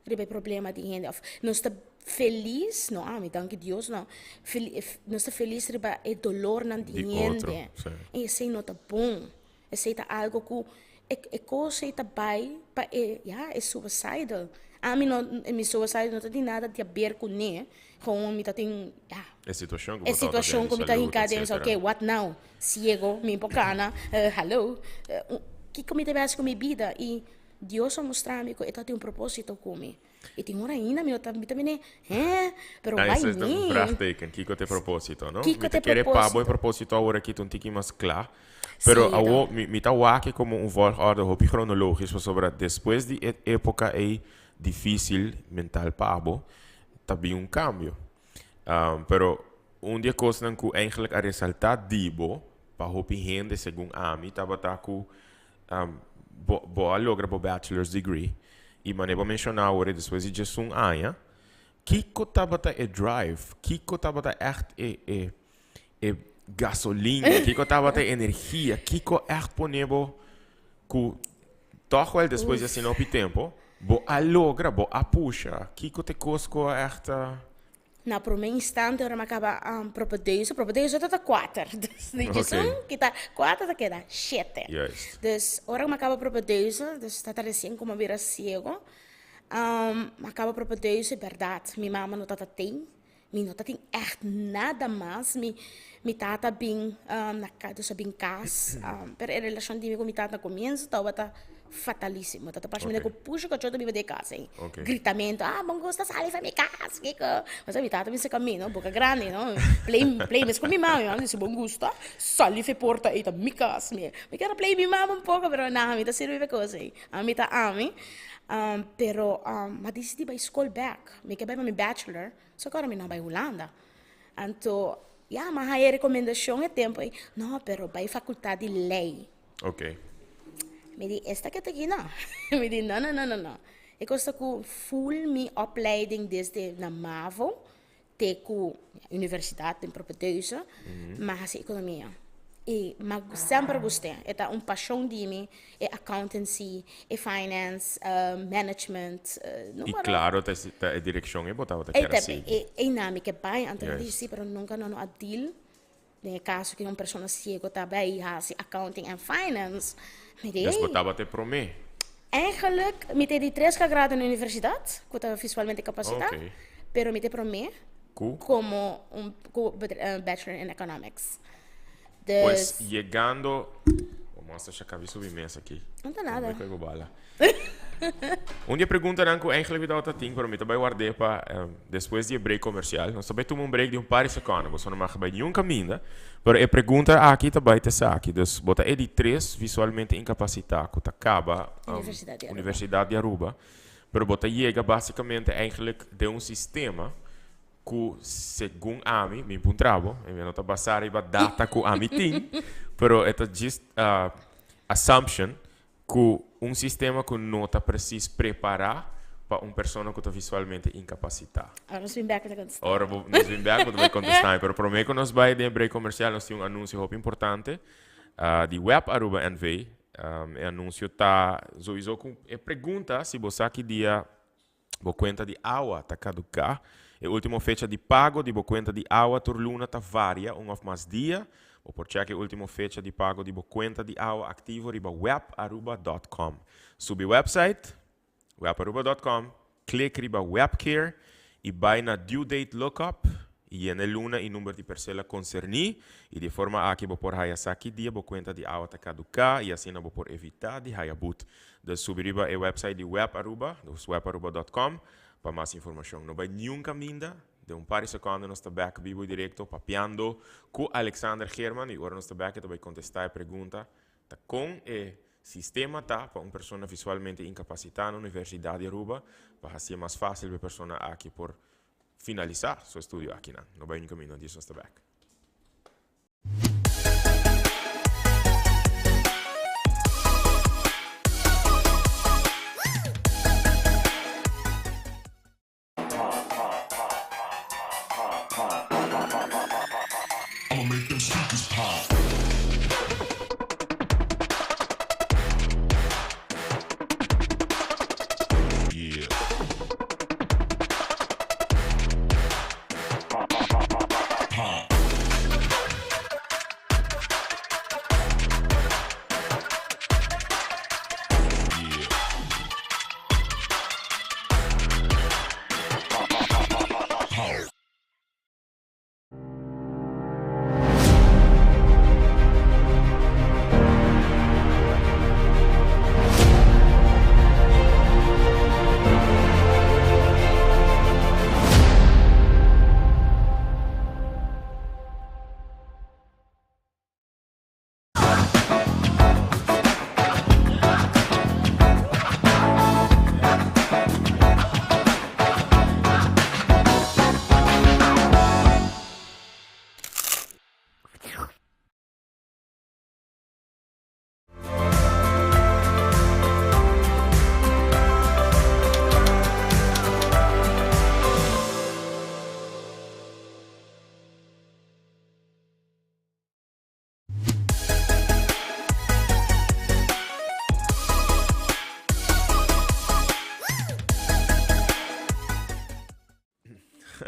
riba problema de gente. Não está feliz, não, me danke Deus, não. Não está feliz riba é dolor na de gente. E sei não tá bom. E sei tá algo que é coisa tá bai, é suicidal. A mim não, me suicide não tem nada a ver com né, com me tá tem, É situação que me tá em casa, ok, what now? Ciego, me empocana, hello, que me tem com minha vida e Deus mostrar-me que eu tenho propósito comigo. E tem hora ainda, me também, pero vai isso é nem. prakteken, que tem propósito, não? Que tem querer propósito. o propósito agora aqui um tique mais claro. Pero a me tá aqui como volgorde hopi cronologisch, sobre depois de época difícil mental pabo, também cambio. Pero dia coisa que eigenlijk a ressaltar dibo, para hopi gente segundo a mim, tava com boa logra bo bachelor's degree, e maneira mencionar agora depois de Jesus ano, que tava é drive, que tava echt é gasolina, que tava é energia, que echt ponebo ku toch wel depois de assim op tempo, bo a logra, bo a puxa, que te cosco echt Na primeiro instante, eu me acaba propedeuse está 4. Dus kita 4 tá queda 7. Yes. Dus ora me acaba propedeuse, dus está recém como vira cego. Me acaba propedeuse, verdade. Minha mama não tá tem. Mi não tem echt nada mais. Mi tata bem na casa bem cas. Pero a relação de com mi tata começo tava tá fatalíssimo. Tata pas me que puxa que eu vive de casa. Gritamento, bom gosta sali vai me casa, que mas a mi tata me se caminho, boca grande, não? Play mas com mi mama, disse bom gosta. Sali fe porta e tá mi casa, me quero play mi mama um pouco, pero na mi tá serve coisa. A mi tá ami. Pero ma decidi para school back. Me que para mi bachelor, só agora me não vai Holanda. Então, mas a recomendação é tempo. Não, pero vai faculdade de lei. Ok. Me diz, esta que tá aqui não. Me diz, não. Eu gosto que full mi opleiding desde na MAVO, até com universidade, em propriedade, mas economia. Mas sempre gostei. É paixão de mim, é accountancy, é finance, management. E claro, a direção é botar outra coisa assim. É nome que vai, então disse, mas nunca não há deal. No caso que uma pessoa cega está bem, accounting and finance. Mas botava até para mim. Eigenlijk, me de 3 grados na universidade, que eu visualmente capacitado, pero me de para mim como bachelor in economics. Pues chegando, vamos a checar isso imenso aqui. Não tá nada. Dia pergunta que eigenlijk vida outra ting, pero me também guardei para depois de break comercial. Nós também tomamos break de par de segundos, não mais vai nenhum caminho, pero a pergunta aqui também está aqui. Dus bota de 3 visualmente incapacitado, que acaba Universidade de Aruba, pero bota chega basicamente eigenlijk de sistema que segundo a mim, me encontrava, eu não estou passando a data que a mim tem, pero é just assumption que sistema que não está preciso preparar para uma pessoa que está visualmente incapacitada. Agora nós vamos back para contestar. Agora nós vamos back para contestar, pero prometo que nós vai de break comercial, nós temos anúncio muito importante de Web Aruba NV. O anúncio está, sowieso com pergunta se você aqui dia a conta de água está caducar. A última fecha de pago de conta de água turluna está varia, ou mais dia. Ou por check a última fecha de pago de conta de água ativo riba webaruba.com. Subi website, webaruba.com, clique riba webcare e vai na due date lookup e na luna e número de parcela concerni e de forma a que você por haya saki dia conta de água está caducar e assim você por evitar de haya boot. De subir riba a website de webaruba, webaruba.com. Para mais informação, não vai nenhum caminho, de par de segundos nós estamos back vivo e direto, papiando com Alexander German, e agora nós estamos back, vai contestar a pergunta, com o sistema para uma pessoa visualmente incapacitada na Universidade de Aruba, para ser mais fácil para a pessoa aqui por finalizar seu estudo aqui, não vai nenhum caminho, disso nós estamos back. Yeah.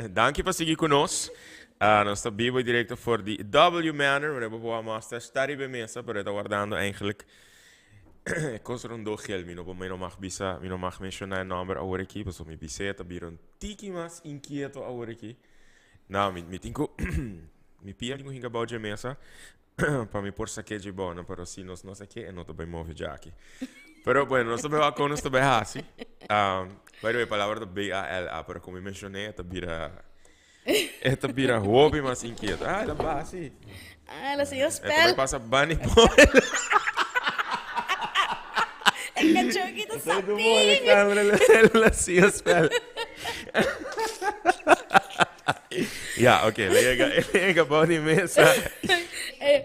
Danke per seguir conosco. Non sta vivo in direct voor die W Manor. We hebben gewoon master stari bij mesa, pero está guardando eigenlijk. Cosa non do gel, mi no mag bisa, mi no mag mencionar el nombre ahora aquí, pues mi biseta viro un tiki más inquieto ahora aquí. No, mi tengo mi pia tengo hinga boje mesa. Para mi por saque de bona, pero si no sé qué, no te voy a mover ya aquí. Pero bueno, no se me va con esto be así. By the way, palabra de BALA, pero como mencioné, esta vira hobby más inquieto. Ah, la va así. Ah, la señora Esta me Spell. pasa Bunny Boy. El cachorrito Estoy como sapín. Alejandra, la hacía spell. Ya, ok, le llega Bunny Mesa.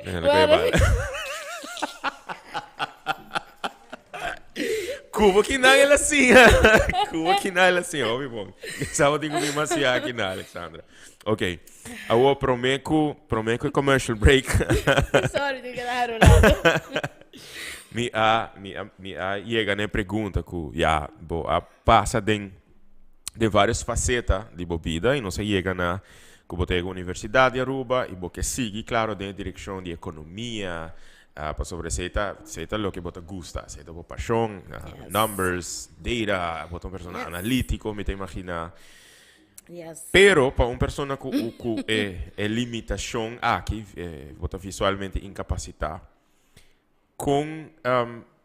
Bueno, Cubo que nada ela sia. Cubo que nada ela sia, óbvio bom. Sábado tenho que mais aqui na Alexandra. Ok. Eu prometo commercial break. sorry, tengo que dejar un lado. Me chega na pergunta que já passa de várias facetas de bebida e não se chega na que botei a universidade de Aruba e que sigue claro dentro da direção de economia. Para sobre seita lo que bota gusta, seita por paixão, Yes. numbers, data, bota uma pessoa Yes. analítico, me te imagina. Yes. Pero para uma pessoa que é limitação aqui, bota visualmente incapacitada, com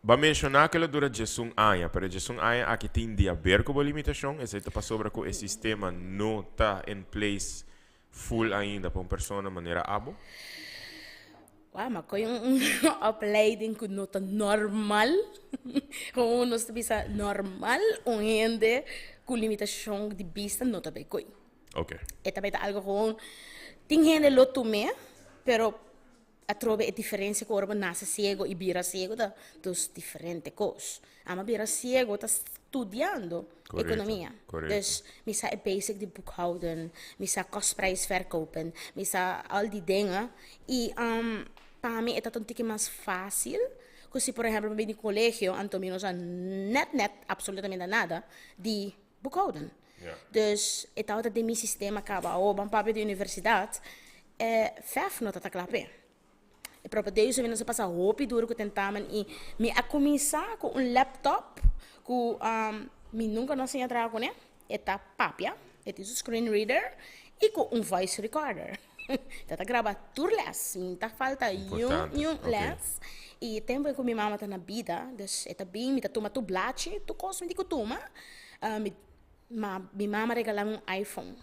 vai mencionar que ela dura Jesus ano, pero Jesus ano aqui tem de haver com a limitação, é seita para sobre que o sistema não está em place full ainda para uma pessoa de maneira abo. Wow, maar kon je een opleiding kunnen nota normal? Gewoon nos bisa normal, onhende com limitação de vista nota bij koi. Ok. Eta beta algo gewoon ting hende lo tume, pero a trove é diferença com orba nasce cego e bira cego da dos diferente cos. Ama bira cego tá estudando Correto, economia. correto. Dus misa é basic de boekhouden, misa kostprijs verkopen, misa al die dingen. E para mim é um tique mais fácil. Se, por exemplo, eu no colégio, então não já net absolutamente nada de boekhouden. Yeah. Dus het houdt de mijn systeem acaba op een paar de universiteit. Vijf nota te klappen. E proprio deze we nos passa hopi duro com tentamen e me a começar com um laptop com me nunca não sei trabalhar com né. Eta papia, het is screen reader e com voice recorder. Tata grava turles, tá falta Importante, les. E tempo que minha mama tá na vida, dus eta bem, me tá toma tu blache, tu cosme de cotuma. Minha mama regalou um iPhone.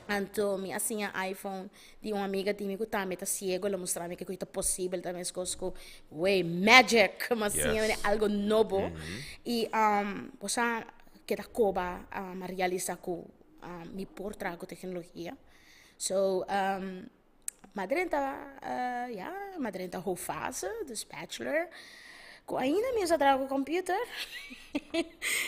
Então, me assim a iPhone de uma amiga de mim que também tá cego, ela mostrava que é possível também as coisas com magic, mas assim Yes. algo novo. E você que da coba a realizar com me por trago tecnologia. So, madrinha tá whole fase, dus bachelor. Com ainda mesmo trago computer.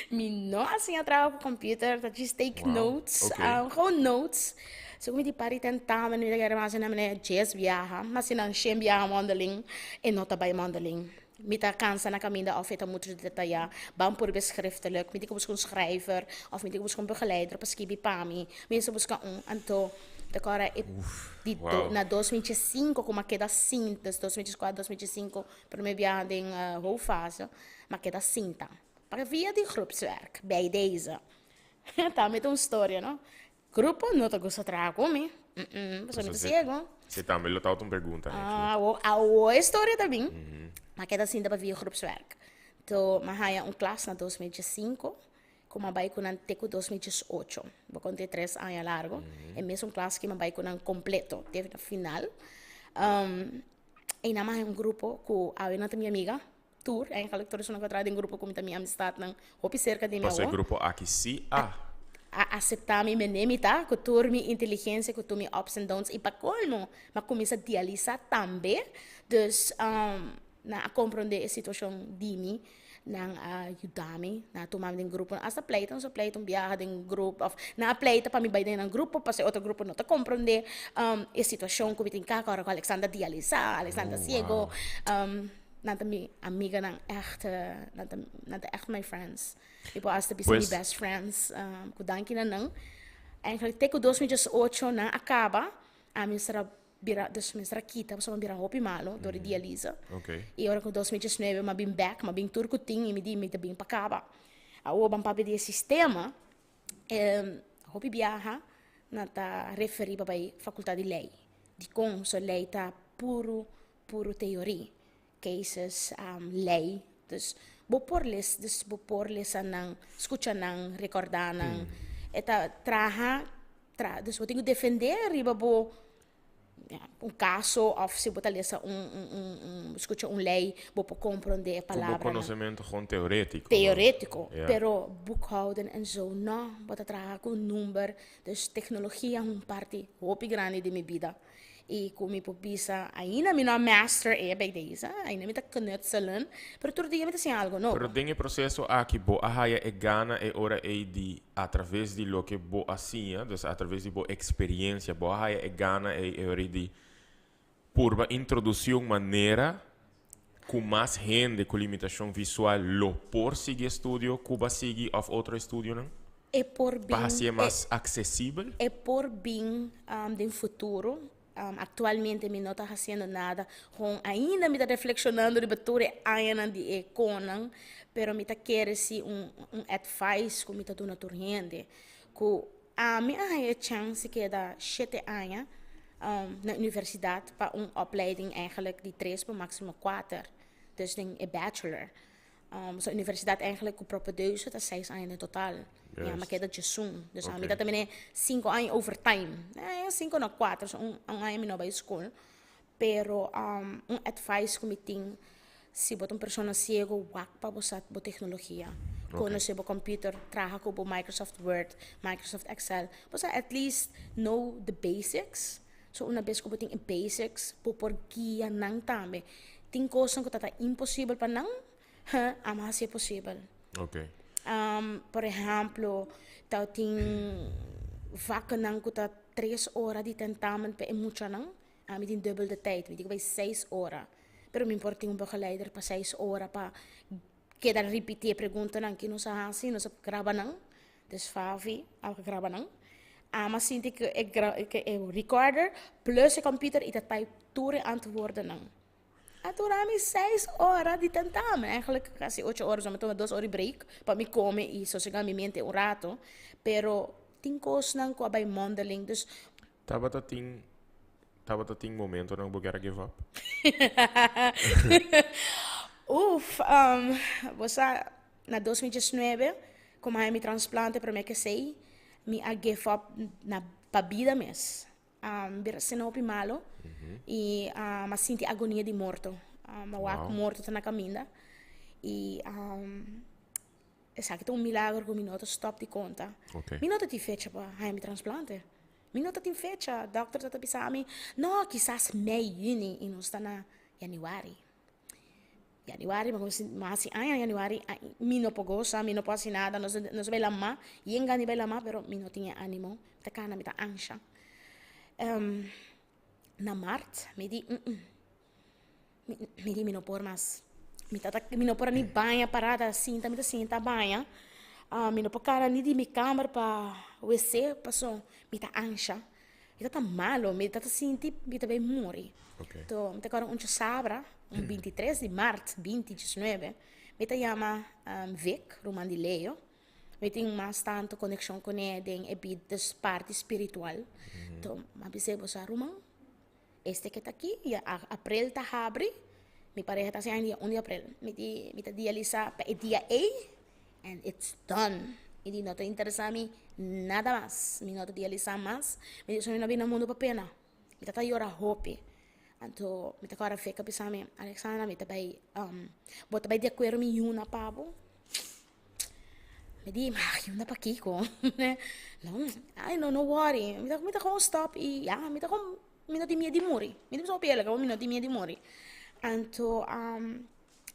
Me não assim trago computer, dat just take Wow, notes, okay. gewoon notes. So kung di pari tentamen, nu nagara mas na mene jazz viaja, mas sinan shem viaja mondeling, en nota bij mondeling. Mita kansa na kami da of ita moet detalja, bam por beschriftelijk, met ik busco een schrijver, of met ik busco een begeleider, pas kibi pami, mensen busca anto. Agora, Wow. na 2005, como queda assim, das 2004, 2005, para me viajar em whole fase, maar queda cinta. Para via de groepswerk, bij deze. Tá, met een história, não? Grupo, não te gosta de trabalhar comigo. Você me cego. Você também lo uma pergunta. A história também. Maar queda cinta para via groepswerk. Então, mas aí klas na 2005. Como vai com um teco 2018. Vou contar 3 anos largo. É mesmo classe que vai com um completo. Teve na final. E na mais grupo com a minha amiga. Tour. Eigenlijk tour is een quadrado em grupo com minha amistad. Nang hopi cerca de minha Você grupo aqui sim. a aceitar mi menemita, com toda minha inteligência, com todos meus ups and downs. E para colmo, mas começa a dialisar também. Dus, na compreender a situação de mim. Nang ayudami na tumami ng grupo asa pleito biyahe ng group of na pleito pa mi bay ng grupo pa sa otro grupo no ta comprende e sitwasyon ko bitin ka ko Alexander Dialisa, Alexander Ciego nanta mi amiga ng nanta echt my friends ipo as to be my best friends ko danki na nang Eigenlijk teko 2008 na acaba, a misra bira, dus misra kita, so bira hopi malo, door de dialyse. Ok. E ora com 2009, ma bin back, ma bin turco ting, e me di me bin pa acaba. A o ban papi de sistema, hopi viaja, na ta referi pa bai faculdade de lei. Di com so lei ta puro teorie. Cases, lei. Dus boporles anang, escucha nang, recordar nang. Eta dus wat ik defender, riba bo caso, of se botar lesa escucha lei, bo po compreender a Como palavra. conhecimento gewoon teorético. Teoretico, Ja. pero boekhouden en zo, no, bota traga com number, dus technologia é parte hopi grande de minha vida. E como me popisa, ainda me não master bij deze, ainda me tá knutselen, pero todo dia me tá sem algo novo. Pero tem processo aqui, bo ahaya e gana e ora e di através de lo que bo assim, dus através de bo experiência, bo ahaya e gana e ora di purba introduzir maneira com mais gente com limitação visual lo por seguir estudo, cuba seguir of outro estudo, não? É por bem, Para ser mais acessível. é por bem do futuro. Actualmente me não está fazendo nada, ainda me está reflexionando de bature ainda de conan, pero me está querendo se advice que me está dando torrente, que a minha é chance que da 7 anos na universidade para opleiding eigenlijk die 3 para máximo 4, dus een bachelor. So universidade eigenlijk op propedeuse, dat 6 anos in totaal. Ja, maar que dat je zoom. Dus okay. Dat também 5 anos overtime. 5 não 4, so ano me não vai escola. Pero advice que me tem, se botar pessoa cego, wak para usar a tecnologia. Quando se o computer traga com Microsoft Word, Microsoft Excel, você at least know the basics. So una vez que botem basics, por guia não também. Tem coisas que tá impossível para não, mas é possível. Ok. Por exemplo, tal tem vaca não que tá 3 horas de tentamen para muito não, me tem dubbel de tijd, weet ik bij 6 horas. Pero me importa begeleider para 6 horas para que dar repetir pergunta não que não sabe assim, não sabe gravar não, dus Favi, algo gravar não. Mas sinto que é recorder plus o computer e dat bij toeren antwoorden não. Aturami 6 horas de tentamen. Eigenlijk quase 8 horas, maar toen 2 horas break para me comer e sossegar minha mente rato. Pero tem coisas não que vai modeling, dus Tava tem momento não vou querer give up. Você na 2019, como eu me transplante para mim que sei, me a give up na vida mes. Bira senopi malo e mas sinti agonia de morto. Wow. Morto tá na caminha e exacto um milagre que minuto stop de conta. Okay. Minuto ti fecha para me transplante. Minuto ti fecha, doctor tá pensando no, quizás mei juni e não está na januari. Januari, mas januari, mi não pogosa, mi não posso nada, não se vai lama, e engani vai lama, pero mi não tinha ânimo, tá cana, mi tá ansia. Na Mart, me di não por mais. Me não por ni banha parada cinta, me cinta banha. Me não por cara ni di mi câmera para WC, passou, me tá ansia. Me tá malo, me tá senti, me tá bem morrer. Então, me tá agora sabra, 23 de março, 2019, me tá chama Vic, Roman de Leo. Eu tenho mais tanto conexão com ele, e das parte espiritual. Então, mas você Roman, este que está aqui, e abril está abre, me parece que está sendo 1 de abril. Me tá dialisa para o dia A, and it's done. E não está interessado em nada mais. Me não está dialisa mais. Me diz, eu não vi no mundo para pena. Me tá llorar hope. Então, me tá agora fica pensando, Alexandra, me tá bem, bota bem de acordo me uma pabo. Me di, yun na pa Kiko. No, no worry. Me tá com stop e me tá com minuto e meio de morrer. Me tá com pela, com minuto e meio de morrer. Então,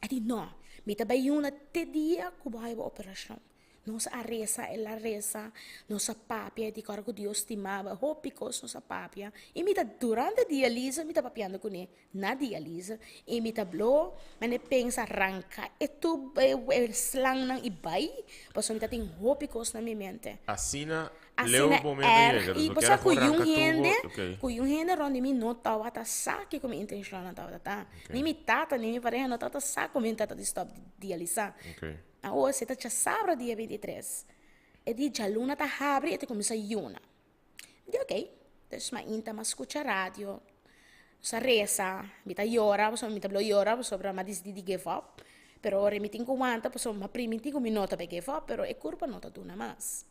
I did no. Me tá bem yun na te dia que vai a operação. Nossa a reza é la reza, nossa papia di cor que Deus estimava, hopicos nossa papia. E me tá durante a dialisa, me tá papiando com ele na dialisa, e me tá blow, mas ne pensa arranca, e tu slang nang ibay, paso me tá tem hopicos na minha mente. Assina Assim leu é bom mesmo er, chega, e do que você era com for yung ranca hende, tubo, ok. com yung hende ronde mi não tava tá saque como intenção não tava tá. Nem mi tata, nem mi pareja não tava saque como tata de stop dialisa. Ok. A o se tá já sabra dia 23. E di já luna tá abre e te começa yuna. Di ok. Então ma inta ma escuta radio. Sa resa, mi ta llora, so mi ta blo llora, so pra ma dis di give up. Pero ora mi tin comanda, so ma primi ti come nota per give up, pero e curva nota duna mas.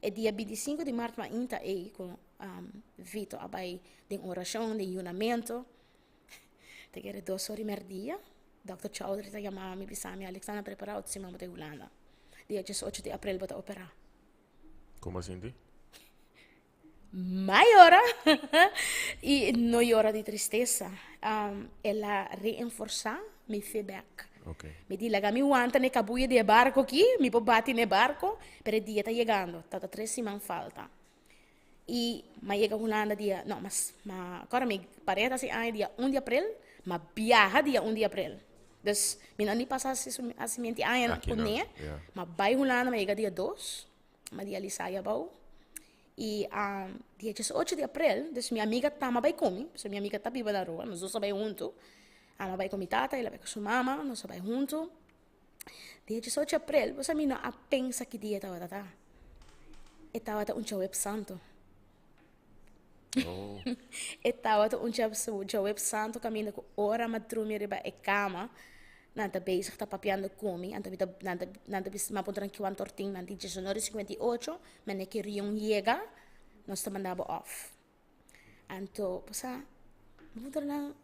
E dia 25 de março, ma inta e com Vito abai de oração, de junamento. Te quero 2 horas e meia. Dr. Chaudhry te chiamava, mi bisami, Alexandra preparado, si mamma de Holanda. Dia 18 de abril bota operar. Como assim, Di? Maiora e não llora de tristeza. Ela reforça meu feedback. Ok. Me diz, mi aguanta ne cabuia de barco aqui, me pode bater no barco, pero o dia está chegando, tá 3 semanas falta. E mas chega Holanda dia, não, mas agora me parece assim, dia 1 de abril, mas viaja dia 1 de abril. Dus, me não nem passa assim mente Aqui com não, né, yeah. mas vai Holanda, mas chega dia 2, mas dia ali sai bom. E dia 18 de abril, dus minha amiga tá vai comigo, so minha amiga tá viva na rua, nós dois vai junto. Ela vai com minha tata, ela vai com sua mama, nós vai junto. Dia 18 de abril, você me não pensa que dia estava tá? Estava um Joab Santo. Oh, Estava um Joab Santo caminhando com hora madrugada riba e cama. Nanta bezig tá papiando comi, nanta bis mapuntaran kiwan torting nanti 1958, men que riung llega, nós te mandava off. Anto, pasa, mapuntaran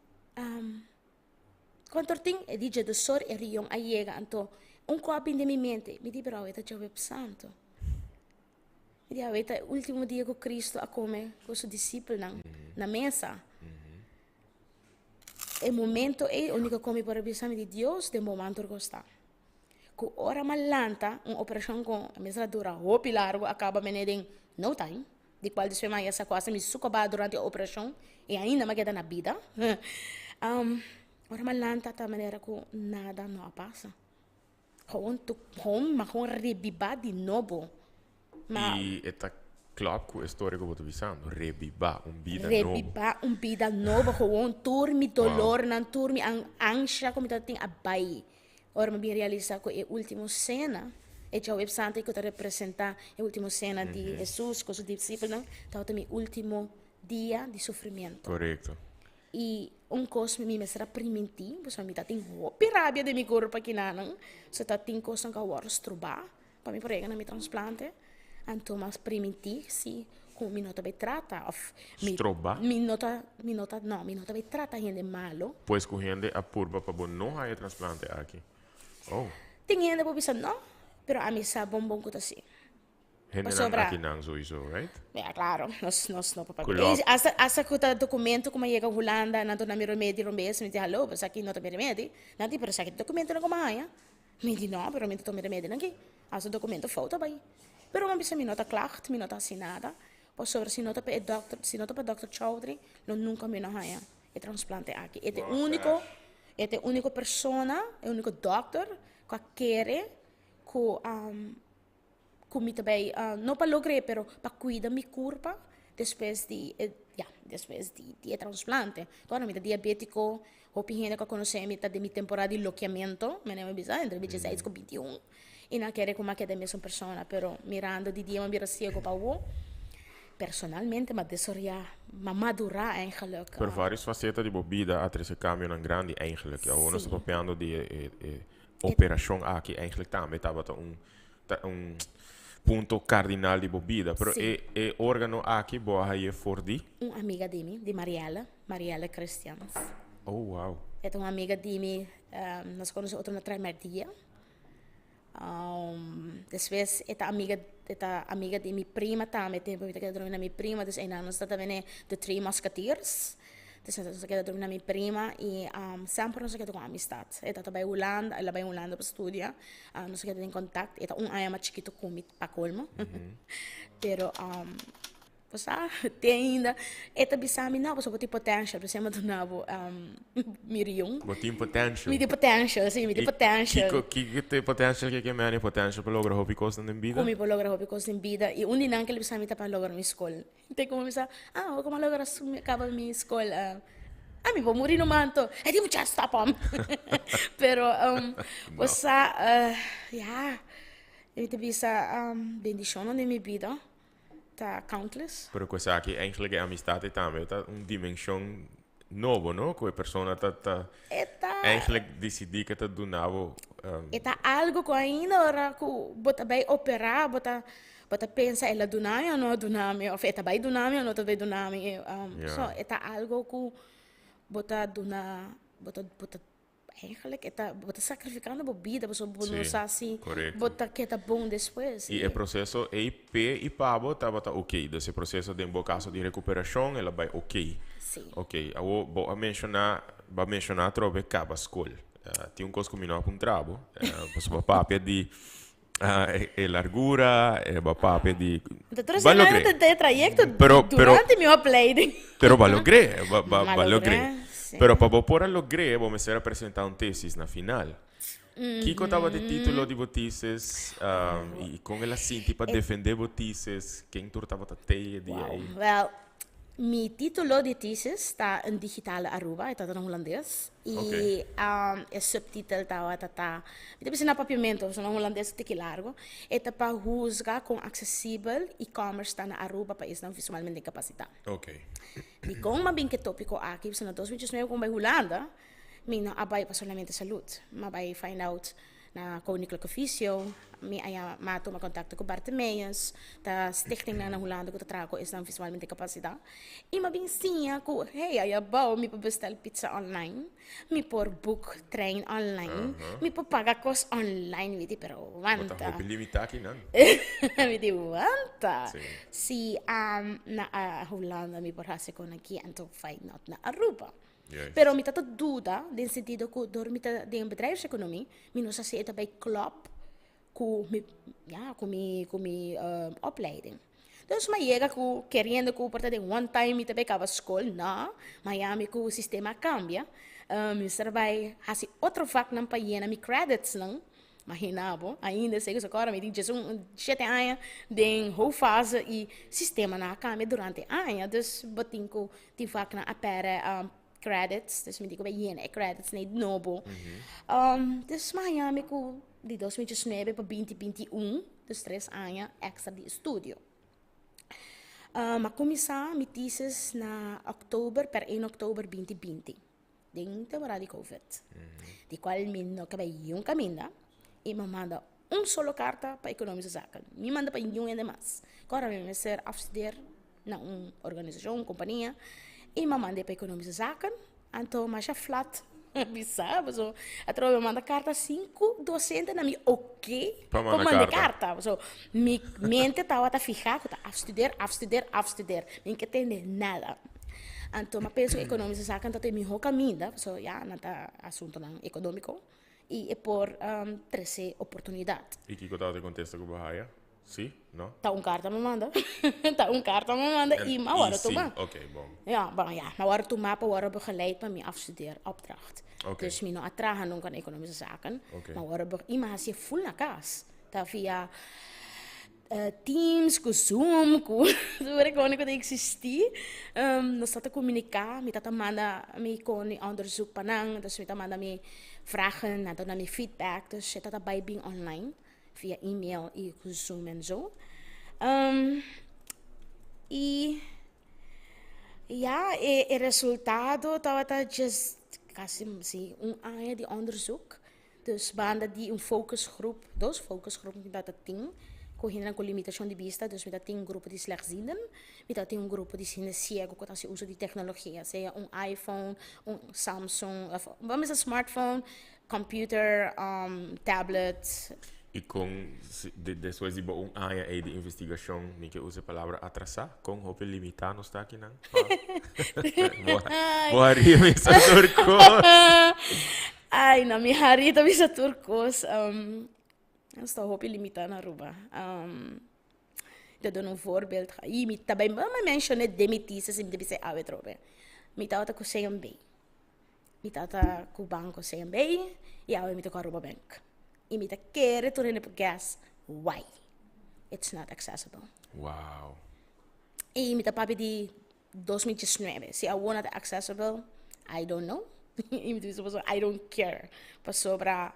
kiwan torting, e DJ do sor e riung a llega, anto, copy de mi mente, mi di bravo, eta Joab Santo. Mi di aveta ultimo dia con Cristo a come, con suo discepolo na mesa. E momento é o único como para pensar de Deus de momento que está. Com hora malanta, uma operação com a mesma dura, roupa largo, acaba em no time, de qual de sua essa coisa me sucaba durante a operação e ainda me queda na vida. Hora malanta da maneira que nada não passa. Mas com rebiba de novo. e eta klopt com a história que eu vou te avisando. Rebiba, vida novo. Rebiba vida nova, gewoon turmi dolor, nan turmi ang ansia como tá tem abai. Ora me realiza que a última cena, é já o Web Santo que tá representa a última cena de Jesus com os discípulos, tá o meu último dia de sofrimento. Correto. E coisa me será primenti, você me tá tem rabia de meu corpo aqui não, você tá tem coisa que eu struba, para me prega na meu transplante. Então, mas primiti, se com minota vai trata of Stroba? minota vai trata gente malo. Pois correndo a purba para não haver transplante aqui. Oh. Tem gente que pensa não, pero a mim sabe bom que tá assim. Gente Mas não sobra. aqui não sowieso, right? É claro, nós não papel. Kulok. Asa que tá documento como chega Holanda, não tô na meu remédio, rombes, me diz hello, mas aqui não tá meu remédio. Não tem para saber documento não como é. Me diz não, pero me tô meu remédio não aqui. Asa documento falta vai. Pero uma bisa minota klacht, minota assinada, poi sobre sinota per Dr. Chaudhry, non nunca me não haya e transplante aqui. É o único persona, é o único doctor que quer que me também, não para lograr, pero para cuidar minha curva depois de transplante. Agora, me diabético, opinião que conhecemos de minha temporada de loqueamento, me não é bizarro, entre 16 e 21. E não quero como que é a mesma pessoa, pero mirando de dia, mira cego para o personalmente, mas desoria, mas madurar eigenlijk. Por várias facetas de bebida, a esse caminho é grande eigenlijk. Ja, nós estamos falando de operação aqui, eigenlijk também estava ponto cardinal de bebida, pero é órgano aqui boa aí for di? Uma amiga de mim, de Mariela Christians. Oh, wow. É uma amiga de mim, nós conhecemos outra na Tramerdia. Depois, esta amiga de minha prima também, tem que dormir na minha prima, dus nós também de Três Musketeers. Dus nós queda dormir na minha prima e sempre nós queda com amistad. Ela tá bei Holanda, ela bei Holanda para estudar. Nós queda em contato. Ela ano mais chiquito comigo para colmo. Pero você tem ainda esta bisami não, você tem potential, você é do nabo mirium. Você tem potential. Mi tem potential, sim, mi tem potential. Que tem potential que é potential para lograr hobby coisa na vida? Como para lograr hobby coisa na vida e um dia que ele bisami tá para lograr minha escola. Então como bisa, como lograr acaba minha escola. Mi vou morrer no manto. É tipo já stop Pero você eu te bisa bendição na minha vida. Tá countless. Pero coisa aqui eigenlijk é amistade também, tá dimensão novo, não? Que a pessoa tá eigenlijk decidir que tá do novo. Eta algo que ainda ora que bota bem operar, bota pensa ela do nami ou não do nami, ou eta bem do nami ou não tá bem do nami. So eta algo que bota do na bota eigenlijk bota sacrificando a vida, você não assim, bota que tá bom depois. E o processo EP e pabo estava ok, desse processo de um caso de recuperação, ela vai ok. Sim. Ok, eu vou mencionar trove capa escola. Tinha coisa que me não apontava, mas o papo de largura, o papo de. Então, de trajecto durante meu opleiding. Pero va logré. Pero para poder lograr, vamos a apresentar tesis na final. Que contava de título de botices e com ela assim, para defender botices, quem tu estava até de aí? Well, meu título de thesis está em digital Aruba, está em holandês. E o subtítulo está na papiamento, é holandês que largo. Está para juzgar com acessível e-commerce está na Aruba para isso visualmente incapacitado. Ok. E como bem que tópico aqui, se na 2019 como vai Holanda, não abai para somente saúde, mas vai find out na Koninklijke Visio, ma toma contato com Bart Meyers, da stichting na Holanda que trago is dan visualmente capacitado. E ma bem sim, hey, aí bom, me bestel pizza online, me por book train online, me por pagar cost online, me pero wanta. Bota limitar aqui não. Me di wanta. Si na Holanda me por hase con aqui então find out na Aruba. Yes. Pero mi tata duda, nel sentido que door mi de een bedrijfseconomie, mi non sa se het bij klop com mi opleiding. Dus maar chega ku querendo ku porta de one time mi também acaba school, na, Miami ku o sistema cambia. Mi serve hasi outro vak nan pa yena mi credits nan. Imaginavo, ainda sei que agora me diz 7 anos de hoofdfase e sistema na cambia durante anos, dus botinko ti vak na apere credits, dus me digo bij yen credits niet nobo. Dus Miami ku di 2019 para 2021, dus 3 anos extra de estudio. Ma começar mi thesis na oktober per 1 oktober 2020. Ding temporada de COVID. Di qual mi no cabay yung caminda e me manda solo carta para economische zaken. Me manda para yung en demás. Agora me ser afstudeer na organisação, companhia. E me manda para economische zaken. Então, mas já flat. Bizarro, so. Então, me manda carta 5 docentes na minha ok. Para mandar carta. So, minha mente estava a fijar, afstudeer. Nem que entender nada. Então, eu penso que economische zaken dat é meu caminho. So, ja, nada assunto econômico. E é por 13 oportunidade. E que contava de contexto com Bahia? Sim? Não? Tá carta me manda. Carta me manda e ma hora toma. Ok, bom. Ja, ma hora toma para hora begeleid para mijn afstudeeropdracht. Okay. Dus mijn atragen nog aan economische zaken. Okay. Maar hora iemand je full na kaas. Daar via Teams, com Zoom, com vergonha que existia. Nós estamos a comunicar, me tá manda me com onderzoek panang, dus me tá manda me vragen, na me feedback, dus je tá bij being online via e-mail e com Zoom en zo. E ja, e resultado estava just quase ano de onderzoek. Dus banda die focusgroep, dos focusgroep met dat team. Com limitação de vista, dus met dat grupo de slechtzienden, met dat grupo de zienden cego, que se usa de tecnologia, seja iPhone, Samsung, vamos a smartphone, computer, tablet. E depois de um ano aí de investigação, nem que use a palavra atrasar, com roupa limitar, não está aqui não. Boa rima, isso é turcos. Ai, na minha harita bisa turcos. Eu estou roupa limitar na Aruba. Eu dou um voorbeeld. E me também, mas mencionei demitistas e me deve ser ave trobe. Me tava com CMB. Me tava com o banco CMB e eu me tava com a Aruba Bank. E me quer retornar para gas. Why? It's not accessible. Wow. E me papi de 2019. Se I want it accessible, I don't know. E me diz, I don't care. Para sobra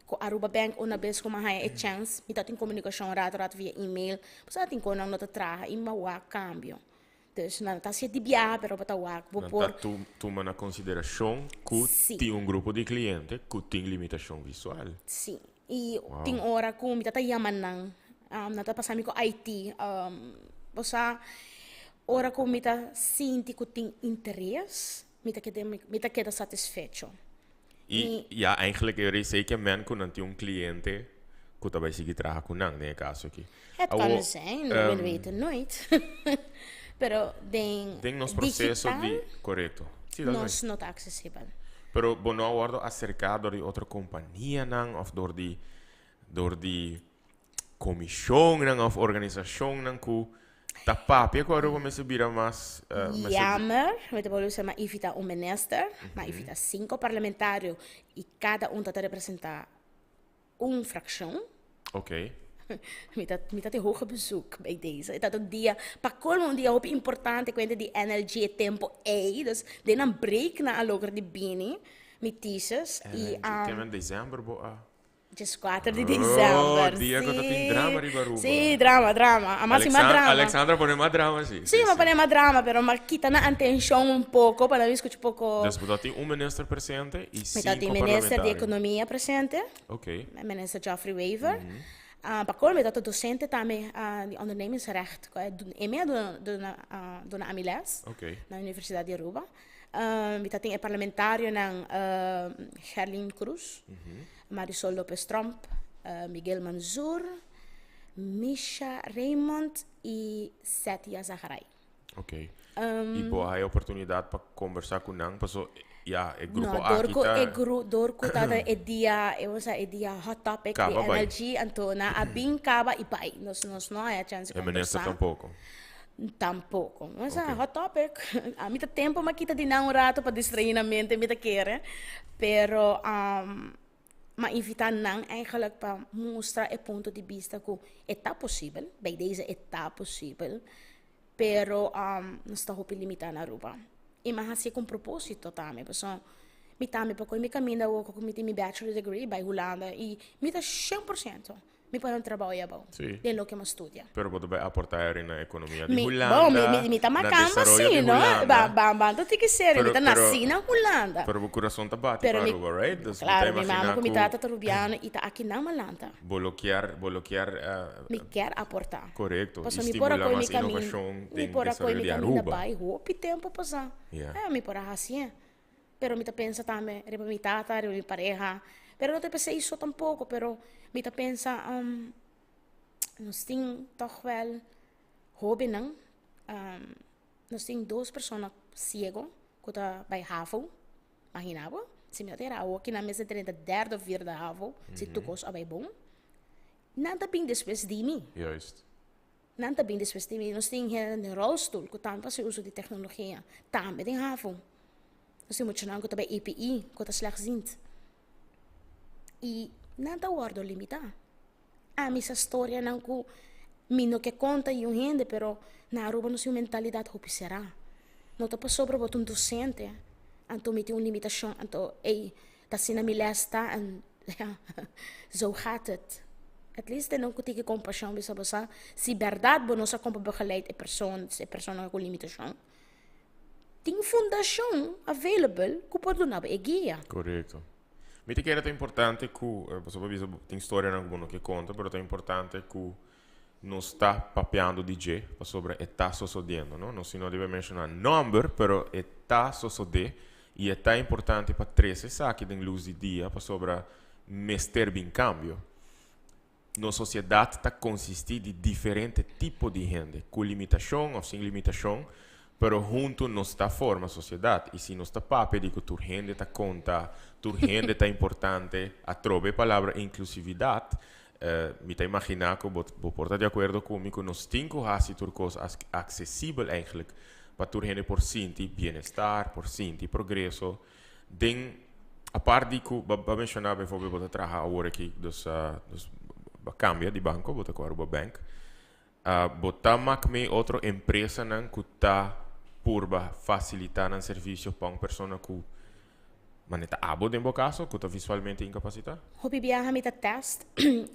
com Aruba Bank uma vez como há a chance, me tá em comunicação rato via e-mail. Você tem que não te traga e me wa cambio. Dus não tá se dibiar, pero para wa vou por Toma na consideração que tem um grupo de clientes que tem limitação visual. Sim. E tem hora que me tá yaman não tá passando com IT. Você hora que me tá senti que tem interesse, me tá queda satisfeito. E ja, eigenlijk er zeker men kunnen die cliënten que também seguir trabalhar com não, né, caso aqui. Het kan zijn, we weten nooit. Pero tem nos processo de correto. Sí, nos not acessível. Pero bono acordo acercado de outra companhia não of door die comissão não of organisação não que tapapia que agora vamos subir mais jammer, met de bolus maar evita un minister, maar evita 5 parlamentários e cada tá representa uma fração. Ok. Me tá de hoge bezoek bij deze. Dat een dia, para colmo dia op importante quando di energia e tempo dus de een break na aloger di bini, met thesis e in dezembro just 4 de dezembro. Dia que tem drama de Baruba. Sì, drama. A massima drama. Alexandra pone mais drama, sì. Sì, ma pone mais drama, però ma quita na attenzione un poco, para vi scucci poco. Después tem ministro presente e 5 parlamentari. Ministro di economia presente. Ok. Minister Geoffrey Weaver. Para colmo, dat docente também de ondernemingsrecht. Ik doe na Amiles, na Universidade de Aruba. We tem parlamentário na Gerlin Cruz, Marisol Lopez Trump, Miguel Manzur, Misha Raymond e Setia Zaharai. Ok. E boa a oportunidade para conversar com não, passou ja, ik grupo Dorko tata edia, edia hot topic de energia antona abin kaba ipai. Nos não é chance de conversar. Tampouco. Mas hot topic. A mim tá tempo mas kita de não rato para distrair na mente, me tá querer. Pero maar invitar não eigenlijk para mostrar o ponto de vista que está possível, bij deze está possível, pero não está hopi limitar na Aruba. E mas assim com propósito também, pessoal. Me também porque me caminho com mi bachelor degree by Holanda e me dá 100%. Me para um trabalho bom. De lo que me estudia. Pero pode aportar na economia de Holanda. Me tá macamba sim, não? Bam, tem que ser. Me tá nasci na Holanda. Pero o coração tá bate para Aruba, right? Claro, minha mama com me tá tarubiano e tá aqui na Malanta. Bloquear. Me quer aportar. Correto. Estimular mais inovação dentro do desenvolvimento de Aruba. Hope tempo passar. Me para assim. Pero me tá pensa também, reba mi tata, reba mi pareja. Pero não te pensei isso tampouco, pero me tá pensa, nós tem toch wel hobby não? Nós tem 2 pessoas cego que tá by HAVO, imaginava? Se me terá aqui na mesa 33 ou 4 da HAVO, se tu gosta vai bom. Nada bem depois de mim. Juist. Nada bem depois de mim. Nós tem um rolstoel que também se usa de tecnologia, também tem HAVO. Nós temos que tá by EPI, que tá slechtziend. E nada guardo limitar. Essa história não que mino que conta e gente, pero na Aruba não se mentalidade hopi será. Não tá passou para um docente, anto me tem uma limitação, anto tá sina me lesta en zo gaat het. At least não que tem compaixão bisa basa. Se verdade bo nossa compa begeleid e persoon com limitação. Tem fundação available que pode dar a guia. Correto. Mi te chiede è importante che, tem história não que conta, però è importante che non sta papiando di G, sobre está sucedendo, no? Non si non deve menzionare number, però está sucedendo, e è importante per 13 sacchi di luz di dia, sobre mester bem cambio. Na sociedade está consistir de diferente tipo de gente, com limitação ou sem limitação, pero junto nos está forma a sociedade. E se nos está papo de que tu gente está conta, tu gente está importante, a trove a palavra inclusividade, me está imaginar que vou estar de acordo comigo, nós temos que fazer coisas acessível eigenlijk, para tu gente por sentir bem-estar, por sentir progresso. A parte de que, vou mencionar, bijvoorbeeld, vou trabalhar agora aqui dos cambia de banco, vou agora o banco, botar mais outra empresa que está por facilitar um serviço para uma pessoa que maneta abo em meu caso, que está visualmente incapacitada. Hobby viaja met de test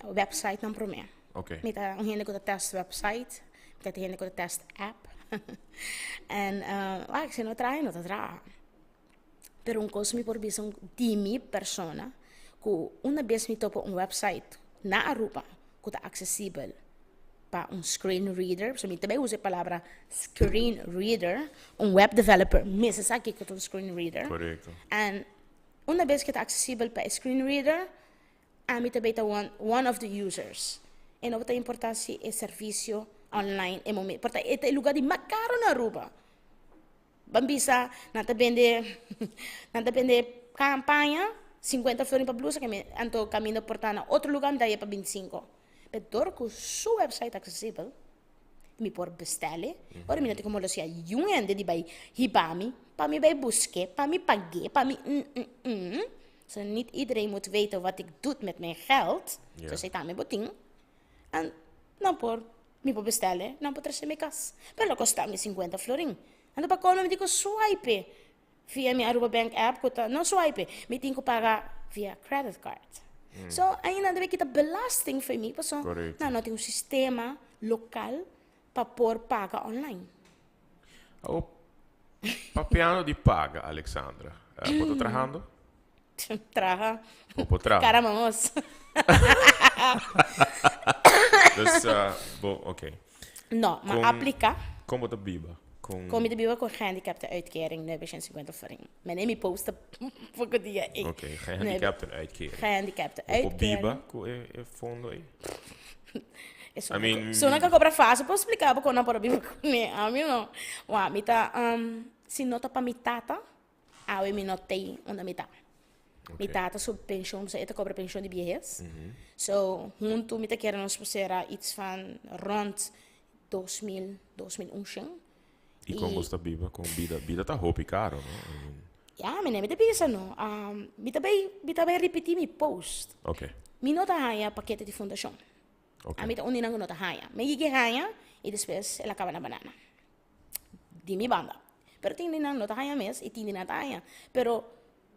website dan pro me. Ok. Met een hele goede test website, met een hele goede test app. En ik zei no trabalho. Pero un cosa mi por bisong di mi persona, que una vez mi topo un website na Aruba, que está accessível para un screen reader. So mi também usa a palavra screen reader, un web developer, misses aqui que é um screen reader. Correcto. And una vez que está accessível para screen reader, a mi também está one of the users. E não tem importância é serviço online e momento. Porque é lugar de mais caro na Aruba. Bambisa, nata vende campanha, 50 florins para blusa, que me anto caminho por tana. Outro lugar me daí para 25. Pero door su website accessível, me por bestellen. Ora mi como lo sia jungen die bij hibami, para me bij busque, para me pague, para me So niet iedereen moet weten wat ik doe met mijn geld. Yeah. So zei mijn boting. En dan por me por bestellen, dan por trazer mijn kas. Pero lo costa me 50 florin. En dan pa me digo swipe via minha Aruba Bank app, não swipe, me tenho que pagar via credit card. So, ainda deve que ter belasting para mim, porque não tem um sistema local para pôr paga online. O papiano de paga, Alexandra. Estou trabalhando? Traga. Ou trabalho? Caramos. Dus, ok. Não, mas aplica. Como da biba? Kom je de bureau con gehandicapte uitkering, nu ben je 50 florin. Maar neem je posten voor het dia. Oké, gehandicapte uitkering. Gehandicapte uitkering. Op biba, é fundo aí. I mean, so não que cobra fácil, posso explicar porque não para biba né? A mim não. Wa, mita se nota para mitata, a eu me notei onde mita. Mitata sob pensão, você cobra pensão de viejas. So, junto mita quer nos pusera iets van rond 2000, 2001. E como está biba? Com vida tá roupa caro, não? Ja, mas nem me pensa não. Me também repetir mi post. Ok. Mi nota haya paquete de fundação. Ok. A mi ta unina nota haya. Me llega haya e depois ela acaba na banana. Di mi banda. Pero tem nina nota haya mes e tem nina haya. Pero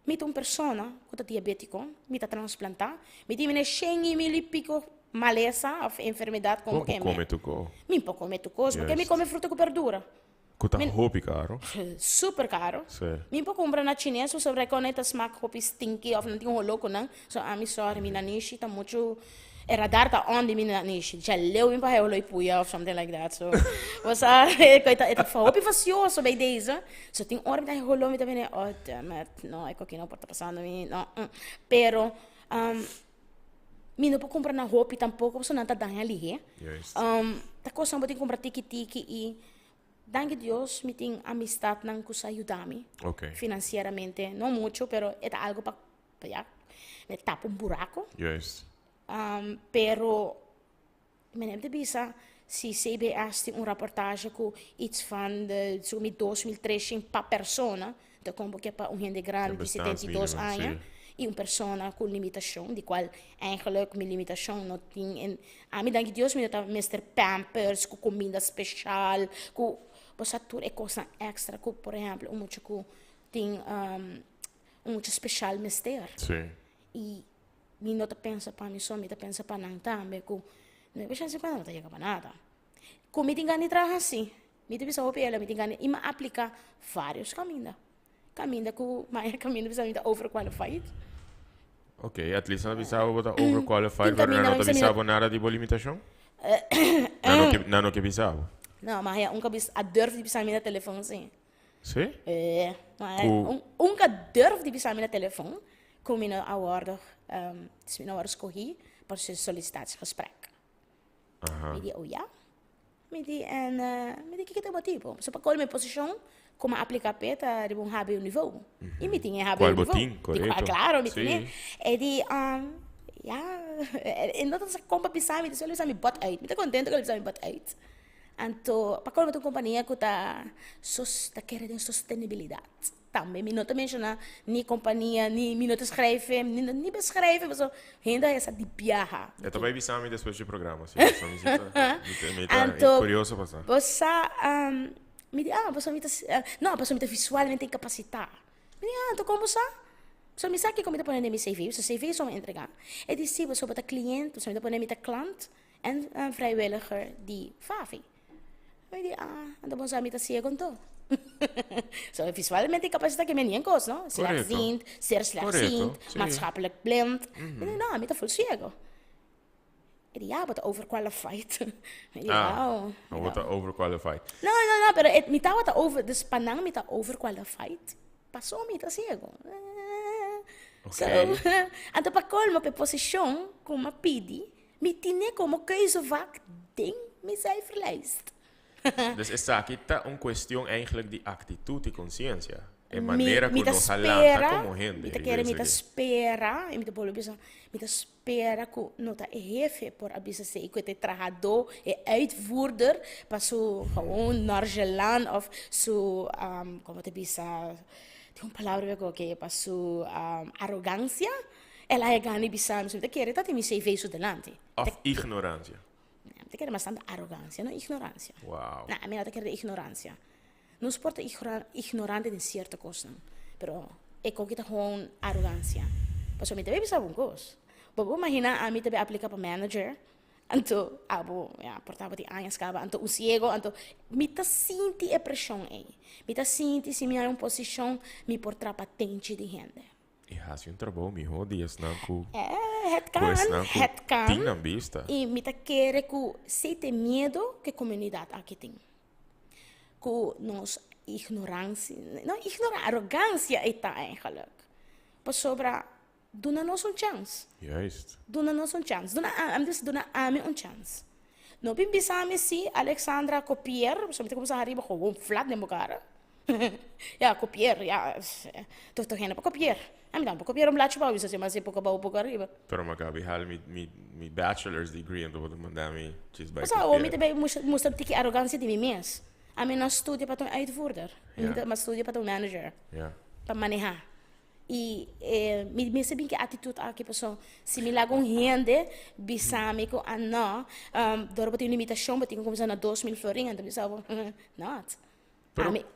mi ta un persona que tá diabético, mi ta transplantar, mi ti mine 100.000 e pico maleza of enfermidade como que me. Come tu co? Mi po come tu cosa, porque mi come fruta com verdura. Custa roupa caro? Super caro. Sim. Mi po compra na chinês, so sobre conecta smaak hopi stinky of não tem um louco não. So ami sorry, mi nanishi tá muito era dar tá onde mi nanishi. Já leu mi pa eu loi puya of something like that. So was coita eta hopi facioso bei deze. So tem hora me rolou mi também, oh damn it. No, ecco aqui não pode passando mi. No. Pero mi não po compra na roupa tampouco, so não tá dando ali. Yes. Tá coisa não pode comprar tiki e danke Dios, me tem amistad nang kusa ayudami. Ok. Financieramente, no mucho, pero é algo para me tapa buraco. Yes. Pero me neem de bisa si CBS tem reportage com iets van de 2013 pa persona, de como que para gente grande de 72 anos. E uma pessoa com limitação, de qual eigenlijk minha limitação não tem. A mim, danke Deus, me dá Mr. Pampers, com comida especial, com você tudo é coisa extra, com, por exemplo, muito que tem muito especial mister. Sim. E me não pensa para mim só, me pensa para não também, com não é chance para não tá chegando para nada. Com me tem ganho trabalho assim, me tem pensar o pelo, me tem ganho e me aplicar vários caminhos. Caminho com mais caminho bisa me overqualified. Ok, at least não precisava botar overqualified, mas não precisava nada de boa limitação? Não que precisava? Não, mas é a durf de pisar no telefone, sim. Sim? É, mas nunca durf de pisar no telefone, kom je nou worden, dus je nou escolhi para o solicitatiesgesprek. Me di, oh ja? Me di, me di, que tem motivo? So, para qual minha posição, como aplicar peta de um HBO niveau. E me tinha HBO Qual niveau. botim, correto. Claro, me Sim. tinha. E di, ja, en dat is een compa pisar, me di, só me bot uit. Me tá contente que ele me bot uit. Então, para qual uma companhia que tá querendo sustentabilidade. Também, me nota mencionar, nem companhia, nem me nota escrever, nem beschrijven, mas ainda essa de piaha. Eu também vi Sami depois do programa, sim. Me tá curioso para saber. Você, me diz, você me tá, não, você me tá visualmente incapacitado. Me diz, então como você? Você me sabe que como me tá pondo meu CV, você CV só me entregar. É de si, você bota cliente, você me tá pondo meu cliente en vrijwilliger die Favi. Me diz, então você me tá cego então. So, visualmente incapacitado que menien kos, no? Slechtziend, zeer slechtziend, maatschappelijk blind. Nou, met een vol ciego. Ja, wat overqualified. Wat overqualified. No, pero mita wat over, dus panang mita overqualified. Passou mita ciego. Okay. So, anto pa colmo pe position, como pidi, mitine como keuze vaak ding, me zij verlijst. Dus is aqui tá questão eigenlijk die atitude e consciência. É maneira como nós falamos como gente. Me espera que nota jefe por abisa se que te trajador e uitvoerder para so gewoon nargelan of so como te bisa tem palavra que para so arrogância ela é gani bisa não sei te querer tá te me sei veio delante. Of ignorância. Te querer bastante arrogância, não ignorância. Wow. Não, a mim te querer ignorância. Não se pode ignorante de certa coisa, pero é que tá com arrogância. Mas me também sabe coisa. Vou imaginar a mim também aplicar para manager. Então, portava de anos cava, então o cego, então me tá senti a pressão aí. Me tá senti se me há uma posição me portar patente de gente. E assim trabalho me rodias não com. Het kan. Tem na vista. E me tá querer que se tem medo que a comunidade aqui tem. Que nós ignorância, não arrogância está eigenlijk. Para sobra, dona-nos chance. Juist. Dona-nos chance. Dona a mim chance. Não pensamos se Alexandra copiar, você me tem como se arriba com flat na cara. Ja, copiar, ja. Toch geen para copiar. A mim dá para copiar blaadje para isso, mas é pouco para pouco arriba. Pero magabi hal mi bachelor's degree en dat mandar me cheese by. Mas o me também mostra que arrogância de mim mesmo. A mim não estudia para um uitvoerder, mas estudia para um manager. Ja. Para manejar. E me sabe que a atitude aqui pessoal, se me lago rende, bisame ko ano, dora para ter limitação, para ter começar na 2.000 florinhas, então pensava, not.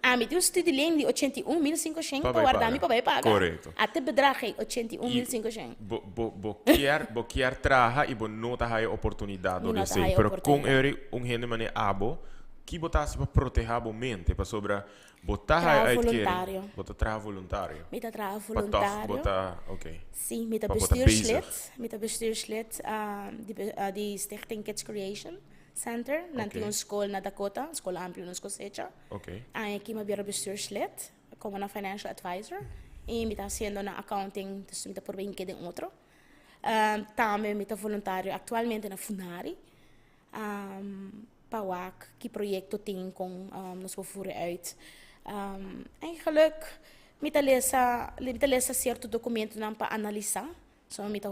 A mim tem um estudo de 81.500 para guardar para vai pagar. Correto. Até bedrag 81.500. Bo quer traha e bo nota hai oportunidade de ser. Pero com ele gente mane abo, que botasse para proteger a mente, para sobra botar hai voluntário. Botar traha voluntário. Me tá traha voluntário. Botar, okay. Sim, me tá bestuurslid de Stichting Kids Creation Center, nanti een school na Dakota, school amplo na Scosecha. Okay. Aqui me vira bestuurslid, como na financial advisor, e me tá haciendo na accounting, dus me tá por bem que de outro. Também me tá voluntário atualmente na Funari. Pawak, que projeto tem com nos voeren uit. Eigenlijk, me tá lesa certo documento não para analisar. So me tá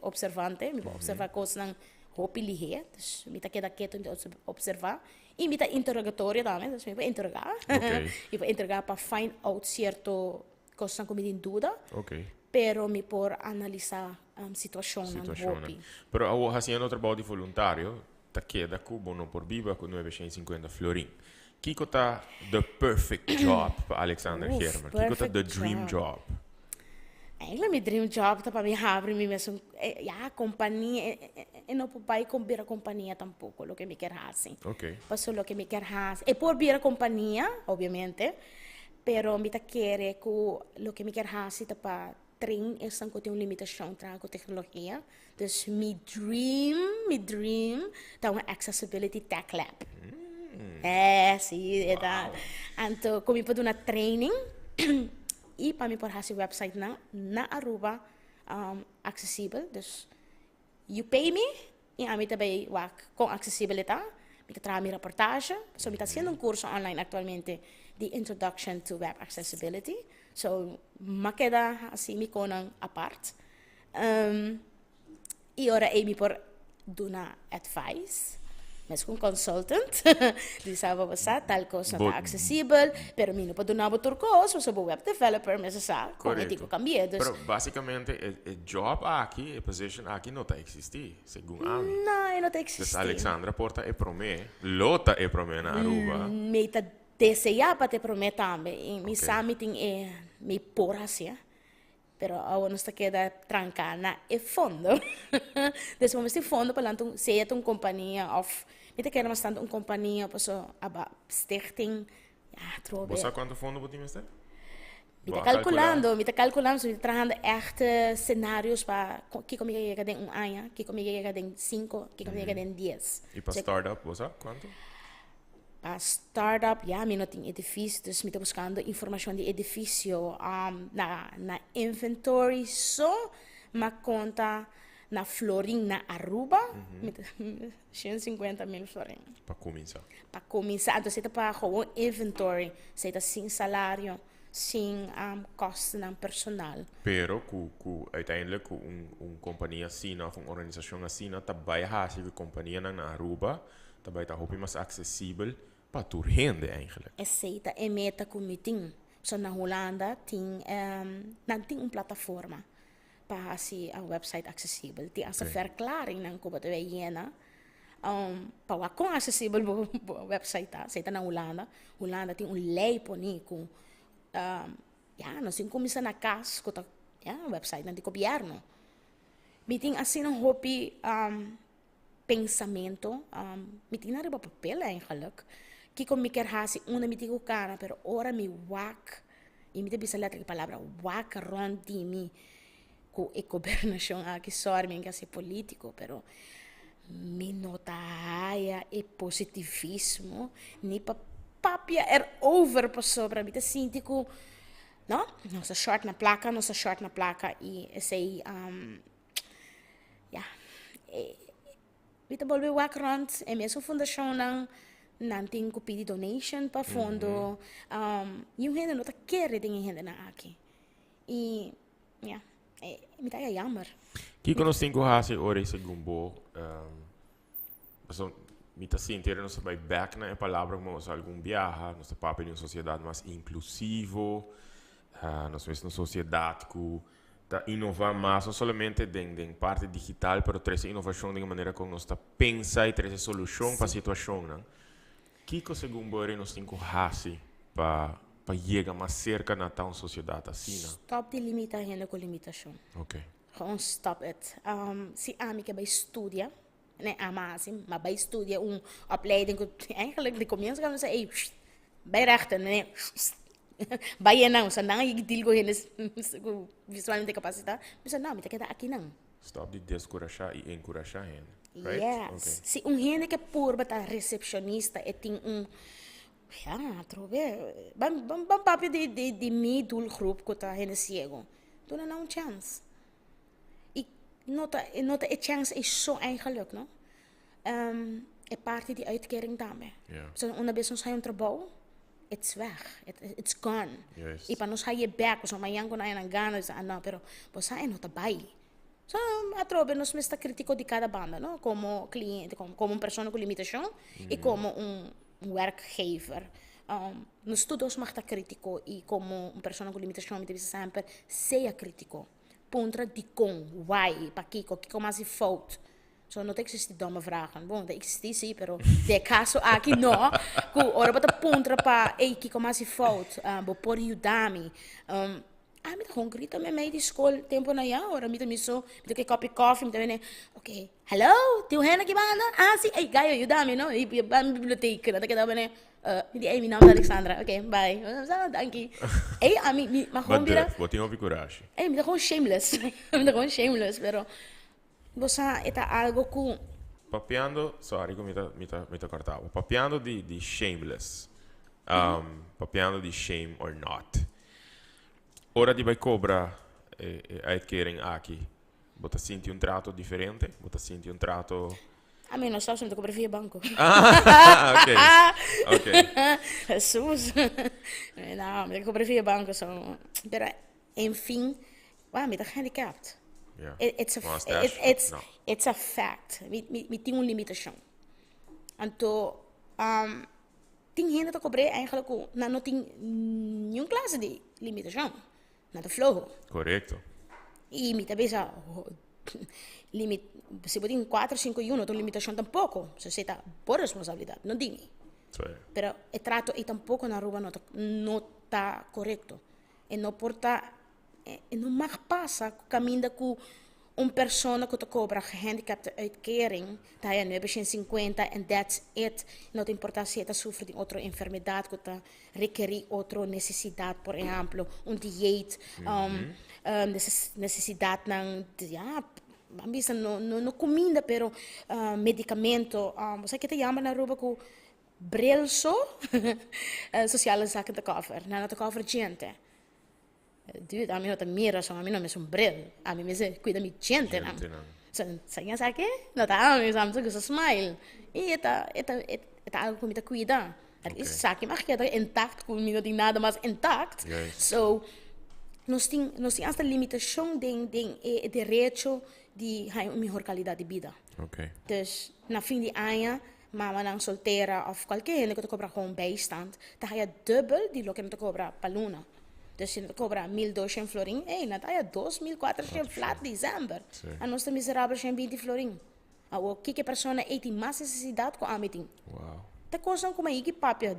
observante, me observar coisas não hopi lihe, dus me tá quieto de observar. E me tá interrogatório também, dus me vai interrogar. E vai interrogar para find out certo coisas que me tem dúvida. Okay. Pero me por analisar situação não hopi. Pero ao haciendo trabalho de voluntário, tá queda cubo no por viva com 950 florin. Kiko tá the perfect job para Alexander Herman. Kiko tá the dream job. Eigenlijk mijn dream job tá para mim abrir me mesmo companhia e não para ir a companhia tampouco lo que me quer fazer. Okay. Passo lo que me quer fazer. E por vir a companhia, obviamente, pero me tá querer que lo que me quer fazer tá para train é só que tem uma limitação com tecnologia. Dus mijn dream tá uma accessibility tech lab. Sim, é da. Então, como eu para uma training E para mim por esse website na Aruba acessível. Dus you pay me e a mim também com acessibilidade. Ik trago minha reportagem. So, eu estou fazendo curso online atualmente de Introduction to Web Accessibility. So, me queda assim, me conang apart. E ora eu me por dar advice. Mas com consultant, di sabe você tal coisa não está acessível, pero mim não pode dar outro coisa, eu sou web developer, mas sabe, como é que eu cambiei. Pero basicamente o job aqui, a position aqui não está existir, segundo a mim. Não, não está existir. Então Alexandra porta é para mim, lota é para mim na Aruba. Me está desejar para te prometer também, me sabe tem me por assim. Pero agora nós queda trancar na fundo. Então, vamos ter fundo para lançar seja uma companhia of me quer mais tanto uma companhia para so aba stichting. Ja, trobe. Você sabe quanto fundo você tem? Me está calculando, so trahando echt cenários para que comigo chega em ano, que comigo chega em 5, que comigo chega em 10. E para startup, você sabe quanto? Para startup, ja, me não tem edifício, dus me estou buscando informação de edifício na inventory, só uma conta na Florim, na Aruba, 150 mil florim. Para começar. Para começar, então você está para gewoon inventory, você está sem salário, sem custo não personal. Pero uiteindelijk companhia assim, uma organização assim, também há a companhia na Aruba, também está muito mais acessível para toda gente eigenlijk. Aceita e meta committee. So na Holanda tem uma plataforma para assim a website acessível. Tem essa verklaring ng como te yena. Para com acessível bo website ta. Seita na Holanda. Holanda tem lei po ni com não sei como na cas ko ta website ng gobyerno. Meeting assim um hobby pensamento. Meeting na rin ba papel eigenlijk. Kiko me quer hasi una me digo cara, pero ora me wak. E me te bisa letra que palavra wak rond di mi com e governação aqui sorry me que político, pero me nota e positivismo ni pa papia over pa sobra me te sintico no nossa short na placa e sei me te volve wak rond e mesmo fundação nang nanting ko pidi donation pa fundo yung hindi no ta kere ding hindi na aqui e me tá jammer que nós temos hasi ora segundo me tá sentindo nós vai back na palavra como algum viaja nós papel em uma sociedade mais inclusivo nós vemos uma sociedade que tá inovar mais não somente em parte digital pero trazer inovação de uma maneira como nós tá pensa e trazer solução para a situação não que segundo você nós temos hasi para chegar mais cerca na tal sociedade assim stop de limitação com limitação ok gewoon stop it se ami que vai estudar né assim mas vai estudar opleiding eigenlijk de começo quando você vai rechten né vai não só não e digo eles visualmente capacidade mas não me queda aqui não stop de descorajar e encorajar gente. Right? Yes. Okay. Se gente que por bata recepcionista e tem trove. Bam papi de mi doelgroep que tá gente cego. Tu não chance. E nota e chance is zo eigenlijk, no? E parte die uitkering daarmee. Yeah. So una vez ons een trabaho, it's weg. It's gone. Yes. E para nos sair back, so mayango na yan ganas, pero você não tá bem. So, atrobe, nós está crítico de cada banda, não? Como cliente, como uma pessoa com limitação e como werkgever. Nos todos mag estar crítico e como uma pessoa com limitação, me deve sempre ser crítico. Pontra de com, why, para que mais é fout. So, não tem que existir domme vragen. Bom, dat existe sim, pero de caso aqui não. Ora, bota pontra para, que mais é fout. Por ajudar-me. Me tá grita me meio de escola tempo na ya ora me tá so me tá copy coffee me tá vendo ok hello teu rena que banda sim ei gaio ajuda-me não e ba biblioteca tá que tá vendo me di meu nome é Alexandra ok bye thank you me mas como vira botinho de coragem me tá shameless pero você é algo com papiando sorry que me tá cortava papiando de shameless papiando de shame or not Ora di vai cobra uitkering aqui. Bota senti un trato differente? Bota senti un trato... A mim, nós estamos com via banco. Ah, ok. Ok. Jesus. Não, mas eu via banco. Pero, enfim, me tá handicapped. Yeah. It's a, Mustache? it's, No. it's a fact. Me tem uma limitação. Então, tem gente que cobra eigenlijk não tem nenhuma classe de limitação. Nada flow. Correcto. E me também já se você tem 4, 5 e 1, não tem limitação tampouco. Se você está por responsabilidade, não tem. Sí. Pero o trato e tampouco na rua não está correto. E não porta, não mais passa caminho com uma pessoa que te cobra gehandicapt uitkering, tá é 950 and that's it. Não te importa se está sofrendo de outra enfermidade que te requer outra necessidade, por exemplo, dieet, necessidade ng ambisa no comida, pero medicamento, você que te chama na rua com brilso, sociale zaken te cover, na te cover gente. Dude, a mim não te mira, a mim não me é bril, a mim me cuida mi gente, não. Saya sabe? Não tá, me sabe que você smile. E é algo que me te cuida. Isso sabe, mas que é intact, com não tem nada mais intact. So, nós temos esta limitação de direito de uma melhor qualidade de vida. Okay. Dus na fim de ano, mama não solteira of qualquer gente que te cobra gewoon bijstand, dan ga je dubbel die lo que te cobra per luna. Dus je te cobra 1.200 florin, dan ga je 2.400 flat dezember. En nós te miserável zijn 20 florin. O que persona eet die mais necessidade com a meeting. Wow. Te coisa como aí que papia,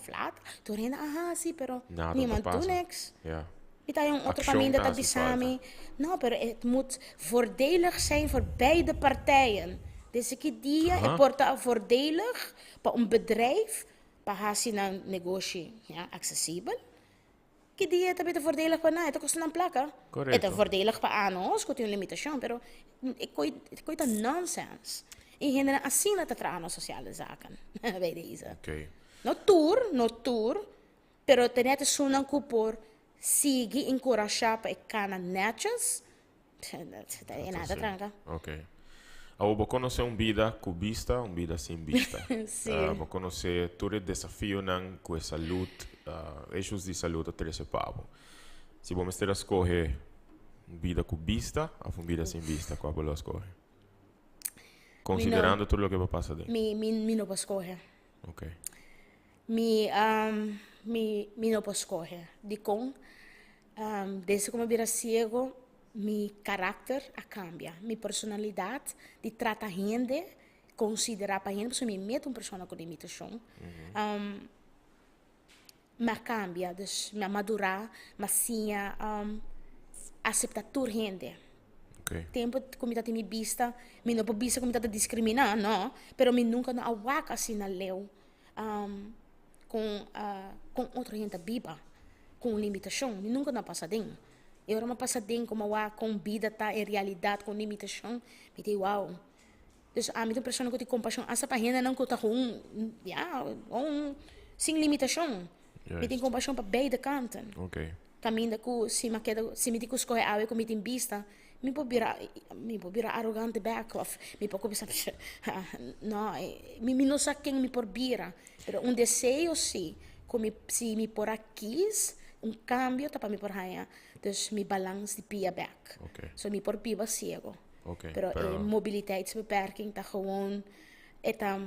flat, tu renda, sim, pero niemand doet niks. Ja. Niet aan een caminho dat bisami. No, pero het moet voordelig zijn voor beide partijen. Dus que dia é porta voordelig para bedrijf, para hasin een negócio, acessível. Que dia também é voordelig para nós, custa não placa. Correto. É voordelig para nós, que tem limitação, pero coisa nonsense. E gente assim não trata na sociale zaken, weet deze. Okay. No tour, pero tenet sunan ko por sige encorajar para cana netjes. É nada tranca. Ok. Eu vou conhecer vida cubista, vida sem vista. Sim. Vou conhecer todo o desafio com a saúde, eixos de saúde a 13 pavo. Se vamos ter a escolher vida cubista ou vida sem vista, qual vou escolher? Considerando tudo o que vai passar dentro. Mi não posso escolher. Ok. Mi não posso escolher. De com, desde como eu vira cego, meu caráter cambia, minha personalidade de tratar gente, considerar para gente, porque me meto uma pessoa com limitação, mas cambia, dus me madurar, mas sim aceitar toda gente. Okay. Tempo como está me vista, me não pode vista como está discriminar, não, pero me nunca não awaca assim na leu, com outra gente viva, com limitação, me nunca não passa dentro. Eu era uma passadinha como com vida tá em realidade com limitação, me digo uau. Dus me tem pessoa que tem compaixão, essa página não conta com sem limitação. Me tem compaixão para beide kanten. Okay. Caminho que se me digo escolher algo como tem vista, me pode virar arrogante back of, me pode pensar, não, me não sabe quem me por vira, pero desejo sim, como se me por aqui cambio tá para me por aí, dus me balance de pia back. Okay. So me por pia cego. Okay. Pero mobiliteitsbeperking tá gewoon eta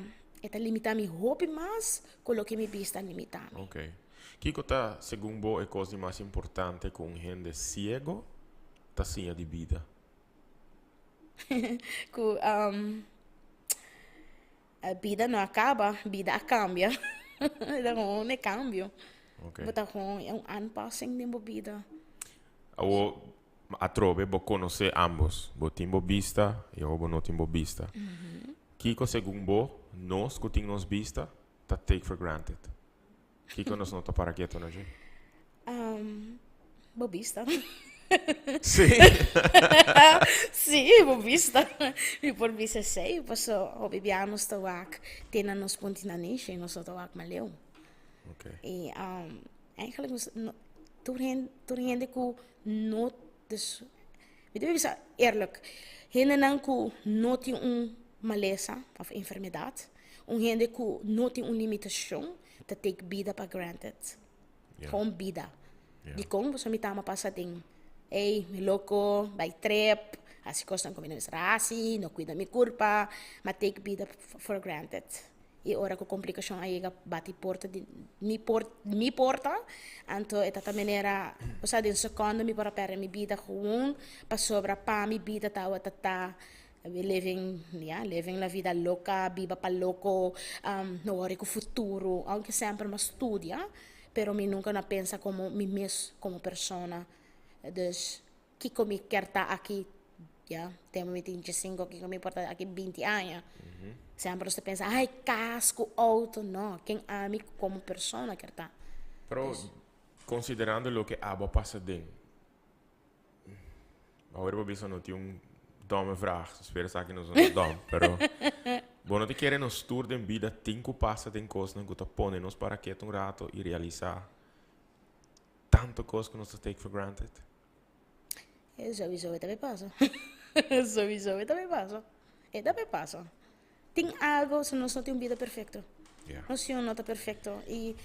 limitar mi hobby mas coloque mi vista limitar. Ok. Kiko tá, segundo a coisa mais importante com gente cego, tá sim de vida. A vida não acaba, a vida cambia. Então, não é cambio. Okay. Bota com aanpassing din mo vida. Eu atrove vou conhecer ambos, vou timbo vista e eu vou não timbo vista. Kiko segundo nós que temos vista, tá take for granted. Kiko nós não tá para quieto na gente. Bobista. Sim. Sim, bobista. E por vista sei, passo o bibiano sta wak, tena nos ponti na niche, nos sta wak maleu. Okay. E eigenlijk gente que não, dus, weet je, wees eerlijk, gente que não tem maleza of enfermidade, gente que não tem limitação, te take vida para granted. Gewoon vida. Die kon, você me tama passating. Ei, me louco, vai trap, as coisas como não rasi, não cuida me curpa, mas take vida for granted. E ora com complicação aí bate porta de mi porta, então é tanta maneira, você de segundo me para perder mi vida gewoon, para sobra pa mi vida tá living la vida louca, viva pa louco, no ora com futuro, aunque sempre mas studia, pero mi nunca não pensa como mi mesmo como persona. Dus, que me quer estar aqui, tenho 25, que me importa aqui 20 anos. Sempre você pensa, ai, casco, auto, não. Quem ama como persona quer estar. Pero, considerando lo que Abba passa dentro, agora eu vou não tinha domme vraag, espero que não sou dom, pero, bom, não te querem nos tour de vida, cinco passa de coisas que te põe nos para que rato e realizar tanto coisa que nós take for granted. Sowieso, também passa. Sowieso, também passa. E também passa. Tem algo, se nós não temos vida perfeita. Nós não está perfeito. E,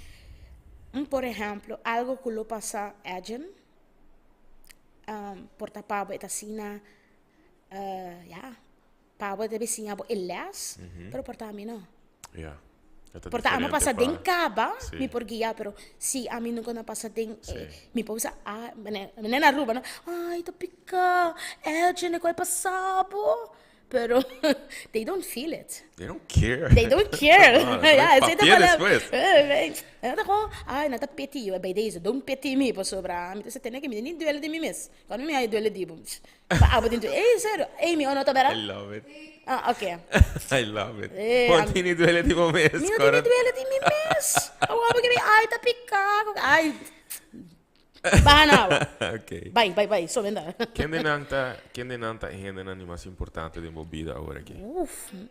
por exemplo, algo que lo passa a gente, porta pabo eta sina, pabo deve sina bo elas, pero porta a mim não. Porta a mim passa den caba, me por guiar, pero se a mim nunca não passa den, me pousa me na rua, não. Ai, tá pica, gente vai passar, bo. Pero they don't feel it. They don't care. They don't care. Papel después. Ai, não tá peti, eu bei deze, don't peti me por sobra. Me você tem que me nem duelo de mim mesmo. Quando me ai duelo de bom. Abo dentro. Ei, sério. Ei, me ono tá bera? I love it. Ok. I love it. Continue duelo de bom mesmo. Me não duelo de mim mesmo. Eu abo que me ai tá picado. Ai. Bahana. Ok. Vai, só venda. Quem denanta é gente mais importante de minha vida agora aqui? Óbvio.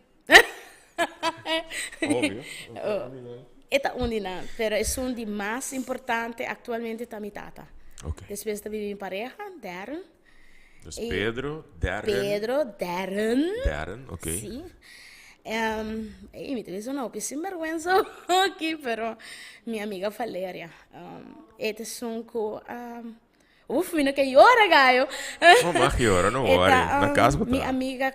Esta undina, pero es un de más importante actualmente está mi tata. Ok. Después está viviendo en pareja, Darren. Dus Pedro, Darren, ok. Sí. Me tienes una sin vergüenza aquí, pero mi amiga Valeria. Este es un mira que llora, gallo. Oh, mas llora, não worry. Na casa mi amiga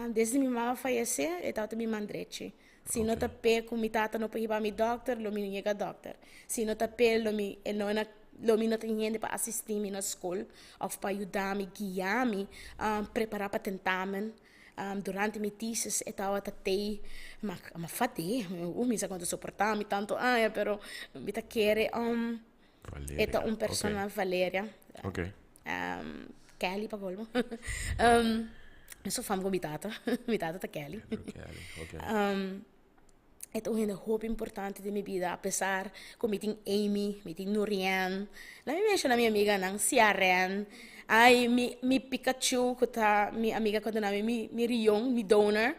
desde mi mamá falleció, estaba mi mandreche. Se não tá pé com mi tata não pode ir para mi doctor, lo mi chega doctor. Se não tá pé, lo mi não tem gente para assistir me na escola, ou para ajudar-me, guiar-me, preparar para tentamen. Durante minha thesis, eu estava até fatei, me sa quando suportar me tanto, pero me tá querer esta persona Valeria. Ok. Kelly para colmo. Eu sou fã com minha tata tá Kelly. Ok. É uma roupa importante de minha vida, apesar que eu tenho Amy, eu tenho Nurian, na minha amiga não, Ciaren, mi Pikachu, que tá minha amiga quando não mi Rion, mi Donor,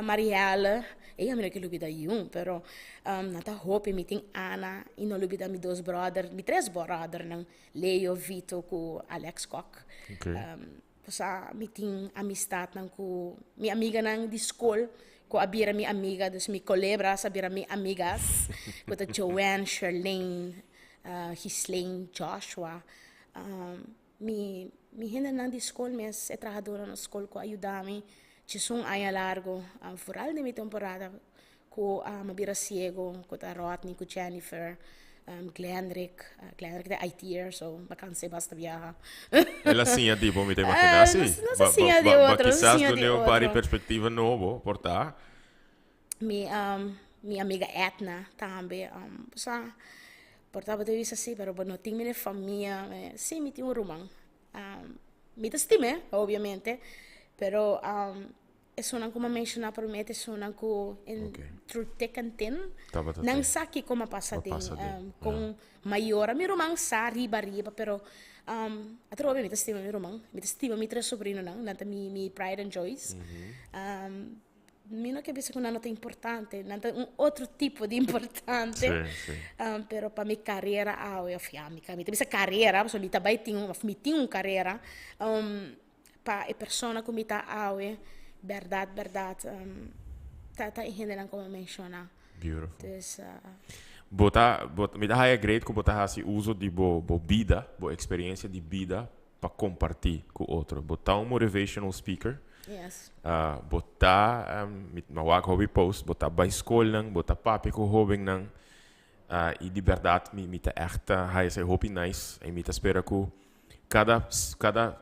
Mariela, a minha que lubida pero na ta roupa me tem Ana, e não lubida mi dois brothers, mi três brothers, não, Leo, Vito, com Alex Koch. Posa mi tem amistade com minha amiga não de escola. Ko abira mi amiga, dus mi colebras, abira mi amigas. Kota Joanne, Charlene, Hislaine, Joshua. Mi hinda nang di school, mes trabajadora na school ko ayudami. Chisung aya largo, fural de mi temporada. Ko mabira ciego, ko ta Rodney, ko Jennifer. Glendrick da ITer, so vakanse basta viaja. Ela sim é tipo, me tem imaginar assim. Não sim é de outro, quizás do neo pari perspectiva novo, portar. Mi amiga Etna também, portava de vista assim, pero não tinha minha família, sim, me tinha rumang. Me estimei, obviamente, pero es una como mencionar por mí, es una que through thick and thin, nang saki como pasa com maior, mi romang sa riba, pero atro obviamente estima mi romang, mi estima mi tres sobrino nang, nanta mi pride and joys, meno che penso che una nota importante, un altro tipo di importante, Sì, sì. però per mia carriera, mi penso carriera, so mi tabai mi tinha una carriera, pa e persona come ta verdade, verdade, tá entendendo como menciona. Beautiful. Dus, Me dá é great que botar esse uso de bo vida, bo experiência de vida para compartilhar com outro. Botar um motivational speaker, yes. botar mawag hobby post, botar bij school nang, botar papi ko hobby nang. E de verdade me tá echt hij is hobby nice e me tá espera que cada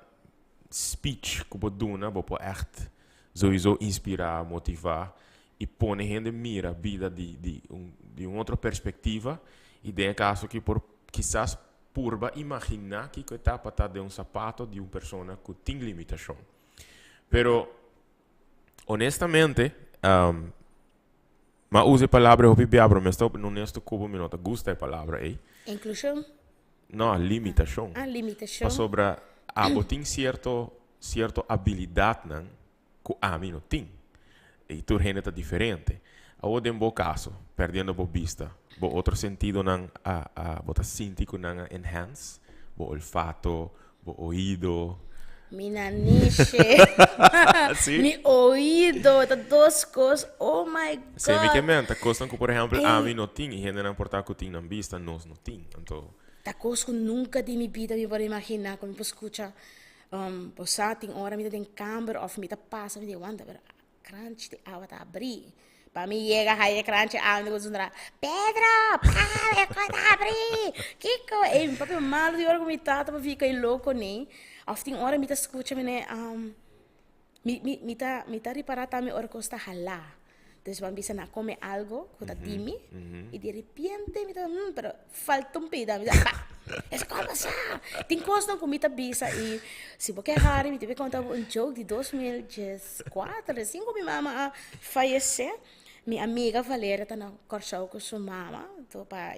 speech que bo doen, bo po echt sowieso inspirar, motivar e pôr gente mira a vida de uma outra perspectiva e de caso que por quizás purba imaginar que está para de um sapato de uma pessoa que tem limitação. Pero honestamente, ma use palavra hopi biabro, mas estou no nesto cubo minuto gusta a palavra aí. Inclusão? Não, limitação. Limitação. Sobre tem certo habilidade não que a mim não tem. E tu gente diferente. Ou de um bom caso, perdendo a vista, bo outro sentido não bota síntico não enhance, bo olfato, bo ouído. Mi naniche. Sim. Mi ouído, tá duas coisas. Oh my God. Sim, me que mente, coisa que por exemplo a mim não tem e gente não importa que tem na vista, nós não tem. Então, tá coisa que nunca de minha vida me pode imaginar, como eu escuta, posar tem hora me tem câmera, ou me tá passa, me tem wanda, crunch de água tá abrir. Para mim chega aí crunch água, eu vou Pedro, para, coisa abrir. Que coisa, ei, papai malo de hora que me tá, para ficar louco nem. Ou tem hora me tá escuta, me tá reparar também hora que está ralar. Então, vamos pensar na comer algo, que tá dimi, e de repente me tá, pero falta um pedaço, me tá, é como assim? Tem coisa que me tá bisa e se você quer me teve contar um joke de 2004, assim como minha mama faleceu, minha amiga Valéria tá na corção com sua mama, então para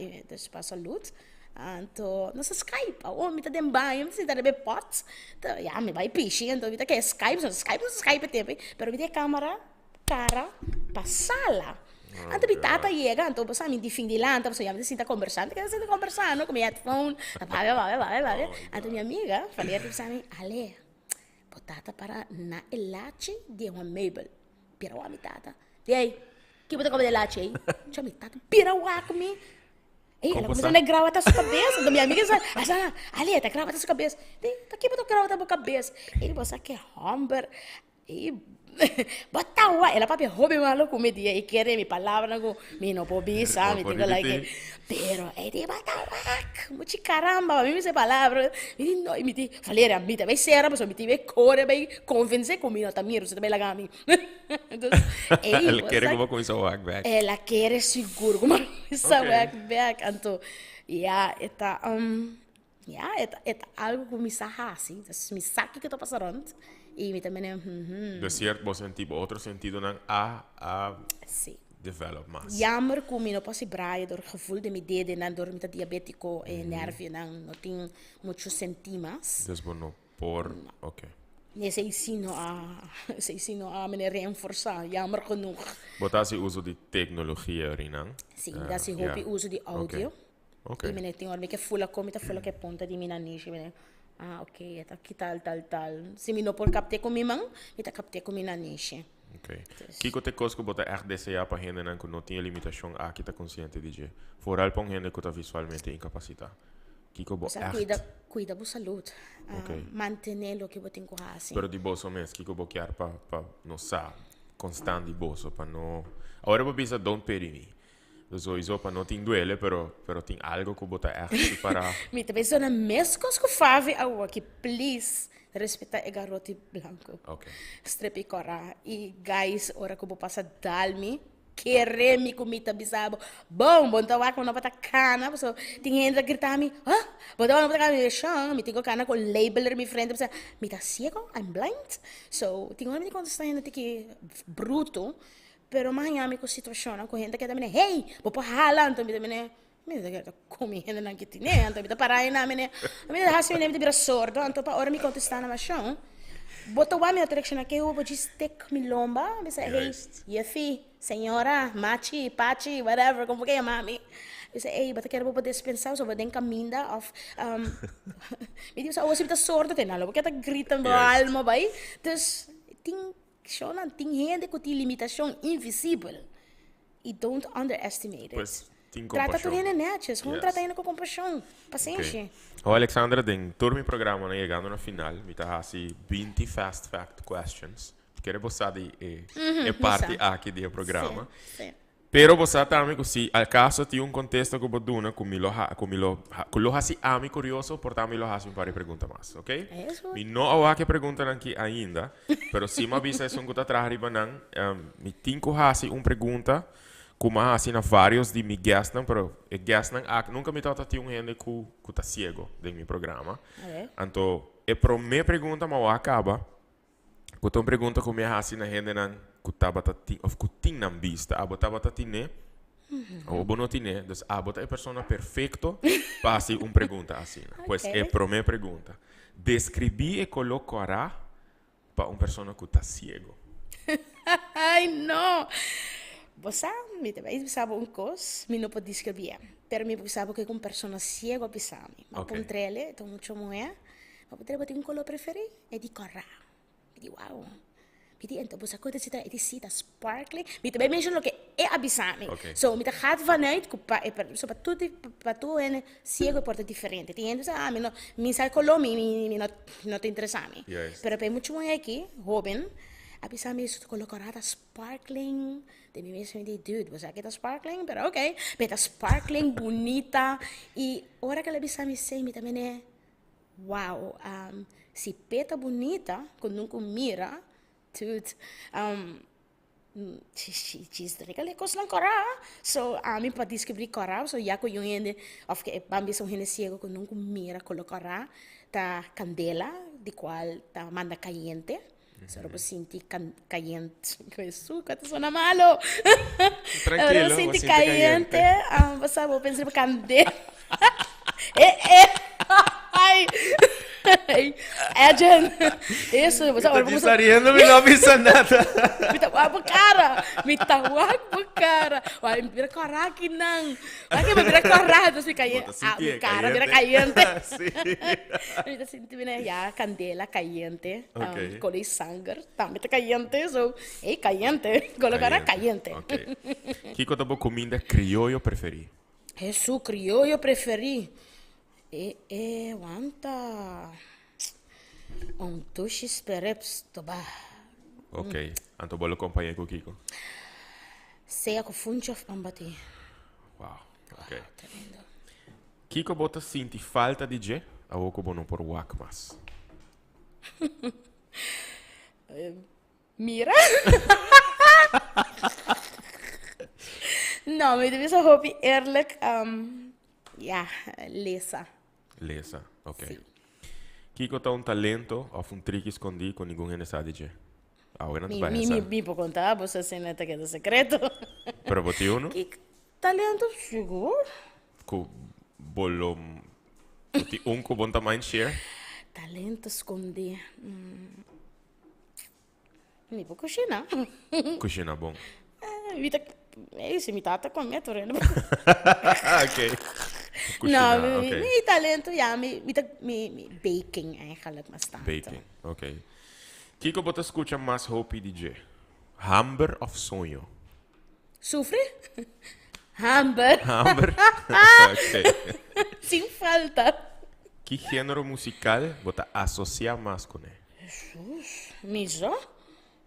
saúde. Então, nossa Skype, me tá dentro banho, me tá dentro potes, então, me vai piche, então, me tá que é Skype, Skype teve, pero me tem câmera, cara, para sala. Então, me tata chega, então, você me defende lá, então, você me sinta conversando, que você tá conversando com minha headphone, vai. Então, minha amiga, falei para mim, Ale, botata para na elache de uma Mabel, pira o tata. E aí, que bota como de elache aí? Chama tata, pira o comigo. Ela começou a gravar a sua cabeça. Então, minha amiga disse, ali, tá gravando a sua cabeça. Tá aqui, botou gravando a sua cabeça. Ele disse, que homem. E bota o ela papi hobby malo com media e quer me palavra com me não pode sabe digo like pero ele bota o muito caramba me essa palavra me não me di falei a mim também será mas me tive core bem convencer comigo também você também laga mim então ela quer como com isso walk back ela quer seguro como isso walk back então eta algo que me saha assim me saque que tô passando e me também de certo bom sentido outro sentido não sim develop mais jammer que me não posso braia door gevoel de me dedo não door me diabético e nervio não tenho muito sentimas desbono por ok se ensino a me reforçar jammer genoeg botar se uso de tecnologia ali não sim dá se hobby uso de áudio ok e me tem hora que fula como tá fula que ponta de mina niche ok, tá aqui tal. Se me não por captar com minha mão, me tá captar com minha niche. Ok. Kiko te coisa que bota echt desejar para gente que não tinha limitação aqui tá consciente de je. Foral para gente que tá visualmente incapacitado. Kiko bo echt. Cuida da saúde. Manter o que você tem que fazer. Pero de bolso mesmo, Kiko bo quer para não sa constante de bolso para não. Agora vou pensar don't pay me. Zo iso para não tem duele, pero tem algo que bota echt para. Me também sou na mesma coisa que fave aqui, please respeita o garoto branco. Ok. Strepi cora e guys, ora que eu vou passar dalmi, querer me comida bisabo. Bom tá lá com uma batacana, so tem gente que grita me, bota uma batacana chão, me tenho cana com label me frente, me tá cego, I'm blind. So, tem uma me contestar ainda que bruto. Pero manhã com situação com gente que também hey vou para hala então também me dá comendo na que tinha então me dá parar na me dá assim me vira sordo então para hora me contestar na machão Bota o meu direction aqui, eu vou stick me lomba. Me say, hey, Juist. Yefi, senhora, machi, pachi, whatever, como que é, mami? Me say, hey, bata quero poder dispensar, so vou den caminda of, me diz, oh, você tá sordo, tem nada, porque tá gritando Juist. alma, vai? Dus, tem gente que tem limitação invisível. E don't underestimate it. Pois, tem Trata compaixão. tudo em netes, vamos Yes. tratar ainda com compaixão, paciência. Okay. O Alexandra, den todo mi programa, né, chegando no final, mi tá assim 20 fast fact questions. Quero você de parte aqui do programa. Sim, sim. Pero você também, se al caso tem contexto que boduna, comilo hasi ami curioso, portanto lo hasi un par de perguntas mais, ok? Isso. Mi não há que perguntar aqui ainda, pero se me avisa isso que tá atrás riba nan, mi tinko hasi pergunta, como hasi na vários de mi guest nan, pero e guest nan nunca me tata ti gente que tá cego de mi programa. É. Então, e pro me pergunta mas acaba, que tu pergunta como é hasi na gente nan kutaba tati of kuting nam vista abotaba tatine o bonotine dus abota é persona perfeito para assim pergunta assim pois é pro me pergunta descrevi e colocará para persona que tá cego. Ai, não! Você me também sabe coisa, me não pode descrever. Pero me sabe que com pessoa cega pisame. Mas Ok. com trele, então muito mulher, mas poder ter color preferido é de corra. Me diz, uau. Me diz, então você coisa cita, é de cita sparkling. Me também menciona que é abisame. Ok. So, me tá gaat vanuit que so para tudo para tu é cego porta diferente. Tem gente me não me sai color me não te interessa me. Yes. Pero para muito mulher aqui, jovem, abisame isso colocar sparkling. De mim mesmo me diz, dude, você quer sparkling? Pero ok, beta sparkling bonita e hora que ela abisame sei me também é wow, se peta bonita quando nunca mira, dude, she's regale coisa não corá, so a mim para descobrir corá, so já que eu ainda of que bambi são gente cego quando nunca mira colocará tá candela de qual tá manda caliente. So, eu senti caliente. Isso, que suena malo. Tranquilo, Eu senti você caliente. Você vou pensar candela. Ai. Edgen. Isso, você Tá dissariando, me não avisa nada. Me tawag po cara. Me tawag po cara. Wala, mira koraki nang. Wala, mira korado si kaya. Bota, Cara, mira caliente. caliente. Mira, sinti na ya, candela caliente. Okay. Colei sangue. Também tá caliente. So, caliente. Colocará caliente. Ok. Kiko tabo comida criollo preferi. Isso, criollo preferi. Wanta. Tushis pereps toba. Ok. Anto bolo companhia com Kiko. Seja com funchof ambati. Wow. Ok. Tremendo. Kiko bota sinti falta de je, a oko bono por wak mas. Mira? Não, mas deve ser hobby eerlijk. Ja, lezen. Lesa. Ok. Sim. Kiko tá talento of trick escondido com ninguém ainda sabe de je. Agora não vai Me pode contar, você sem neta que é secreto. Pero boti uno. Que talento chegou? Ku bolo boti ko bonta mind share. Talento escondido. Me pode cozinhar. Kushina bom. Isso, me tata com medo, né? Ok. Kushina, Não, ok. meu talento, ja, me baking eigenlijk bastante. Baking. Ok. Kiko bota escucha mais hopi de je. Hamber of sonho? Sufre? Hamber. Hamber? Ok. Sem falta. Que gênero musical bota associa mais com ele? Miso?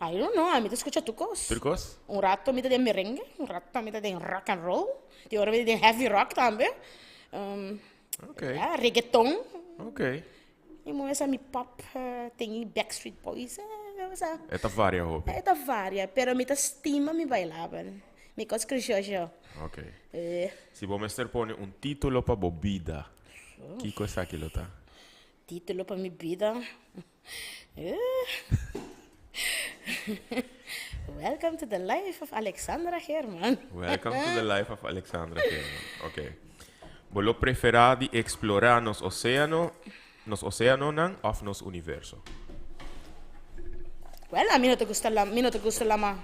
I don't know, a mí te escucha tu cos. Turcos? Un rato a mí te de merengue, un rato a mí te de rock and roll, de hora me de heavy rock também. Ok. Ja, reggaeton. Ok. E moça mi pop, tem Backstreet Boys, Esta varia hopi. é da vária, pero me te estima me bailaban. Me cos criollo. Ok. Se vamos ter pone título para bebida, que coisa aquilo tá? Título para mi vida. Welcome to the life of Alexandra Herman. Welcome to the life of Alexandra Herman. Ok. Bolo preferar de explorar nos oceano nan of nos universo? Well, a mim não te gusta lá, mas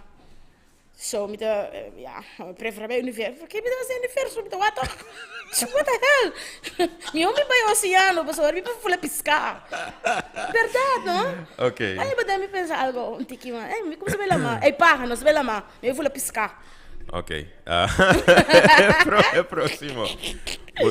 so me ja, prefiro bem universo. Porque me dá universo, me dá what the hell? Me homem vai ao oceano, pessoal, me para piscar. Verdade, não? Ok. Aí, mas me pensa algo, um tiquinho, me como se vê lá, mas, parra, não se vê lá, mas, eu vou lá piscar. Ok. Próximo.